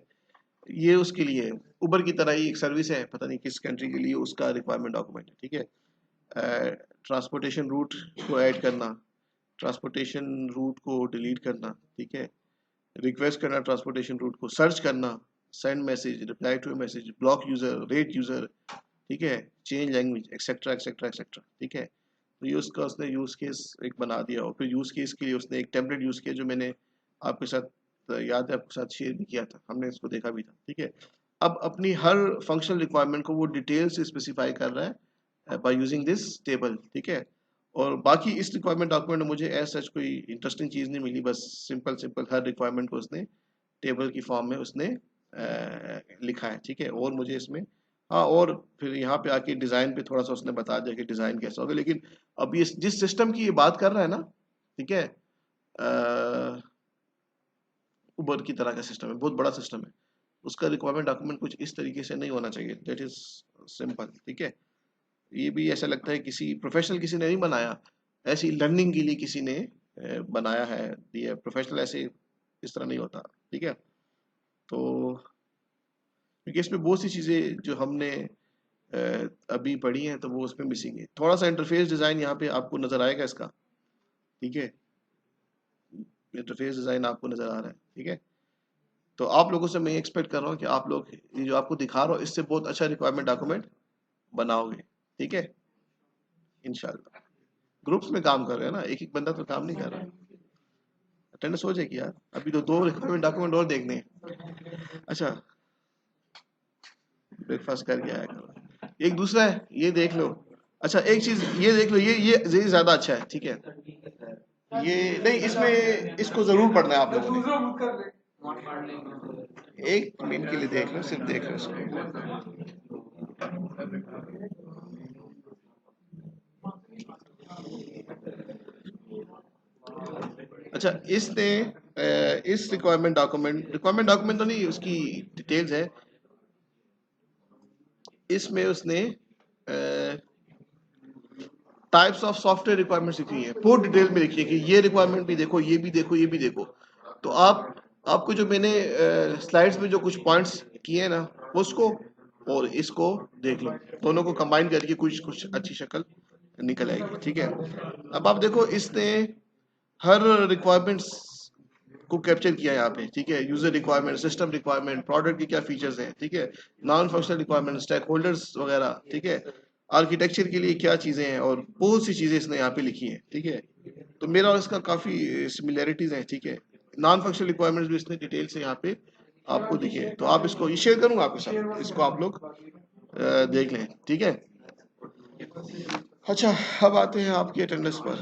ये उसके लिए उबर की तरह ही एक सर्विस है, पता नहीं किस कंट्री के लिए, उसका रिक्वायरमेंट डॉक्यूमेंट है, ठीक है। ट्रांसपोर्टेशन रूट को ऐड करना, ट्रांसपोर्टेशन रूट को डिलीट करना, ठीक है, रिक्वेस्ट करना ट्रांसपोर्टेशन रूट को, सर्च करना, send message, reply to message, block user, rate user, ठीक है, change language, etcetera etcetera etcetera, ठीक है। तो ये उसका उसने यूज केस एक बना दिया, और फिर यूज केस के लिए उसने एक टेम्पलेट यूज किया, जो मैंने आपके साथ याद है, आपके साथ शेयर भी किया था, हमने इसको देखा भी था, ठीक है। अब अपनी हर फंक्शनल रिक्वायरमेंट को वो डिटेल से स्पेसिफाई कर रहा है बाय यूजिंग दिस टेबल, ठीक है। और बाकी इस रिक्वायरमेंट डॉक्यूमेंट में मुझे एज सच कोई इंटरेस्टिंग चीज़ नहीं मिली, बस सिंपल सिंपल हर रिक्वायरमेंट को उसने टेबल की फॉर्म में उसने लिखा है, ठीक है। और मुझे इसमें, हाँ, और फिर यहाँ पे आके डिज़ाइन पे थोड़ा सा उसने बता दिया कि डिज़ाइन कैसा होगा, लेकिन अब ये जिस सिस्टम की ये बात कर रहा है ना, ठीक है, उबर की तरह का सिस्टम है, बहुत बड़ा सिस्टम है, उसका रिक्वायरमेंट डॉक्यूमेंट कुछ इस तरीके से नहीं होना चाहिए, दैट इज सिंपल, ठीक है। ये भी ऐसा लगता है किसी प्रोफेशनल किसी ने नहीं बनाया, ऐसी लर्निंग के लिए किसी ने बनाया है, ये प्रोफेशनल ऐसे इस तरह नहीं होता, ठीक है। तो क्योंकि इसमें बहुत सी चीज़ें जो हमने अभी पढ़ी हैं, तो वो उसमें मिसिंग है। थोड़ा सा इंटरफेस डिज़ाइन यहाँ पे आपको नज़र आएगा इसका, ठीक है, इंटरफेस डिज़ाइन आपको नज़र आ रहा है, ठीक है। तो आप लोगों से मैं एक्सपेक्ट कर रहा हूँ कि आप लोग ये जो आपको दिखा रहा हूँ, इससे बहुत अच्छा रिक्वायरमेंट डॉक्यूमेंट बनाओगे, ठीक है, इंशाल्लाह। ग्रुप्स में काम कर रहे हैं ना, एक एक बंदा तो काम नहीं कर रहा है। अटेंडेंस हो जाएगी यार, अभी तो 2 रिक्वायरमेंट डॉक्यूमेंट और देखने हैं। अच्छा, ब्रेकफास्ट करके आया करो। एक दूसरा है, ये देख लो। अच्छा, एक चीज ये देख लो, ये ज्यादा अच्छा है, ठीक है। ये नहीं, इसमें इसको जरूर पढ़ना है आप लोगों ने, एक मिनट के लिए देख लो, सिर्फ देख लो इसको। अच्छा, इसने इस रिक्वायरमेंट डॉक्यूमेंट तो नहीं, उसकी डिटेल्स है, इसमें उसने टाइप्स ऑफ सॉफ्टवेयर रिक्वायरमेंट्स लिखी है, बहुत डिटेल में लिखी है कि ये रिक्वायरमेंट भी देखो, ये भी देखो, ये भी देखो। तो आपको जो मैंने स्लाइड्स में जो कुछ पॉइंट्स किए हैं ना, उसको और इसको देख लो, दोनों को कंबाइन करके कुछ कुछ अच्छी शक्ल निकल आएगी, ठीक है। अब आप देखो, इसने हर रिक्वायरमेंट्स को कैप्चर किया यहाँ पे, ठीक है। User requirement, system requirement, product के क्या फीचर्स हैं, ठीक है, non functional requirement, stakeholders वगैरह, ठीक है, आर्किटेक्चर के लिए क्या चीजें हैं, और बहुत सी चीजें इसने यहाँ पे लिखी हैं, ठीक है। तो मेरा और इसका काफी सिमिलैरिटीज हैं, ठीक है। नॉन फंक्शनल रिक्वायरमेंट्स भी इसने डिटेल से यहाँ पे आपको दिखे, तो आप इसको ये शेयर करूंगा आपके साथ, इसको आप लोग देख लें, ठीक है। अच्छा, अब आते हैं आपकी अटेंडेंस पर।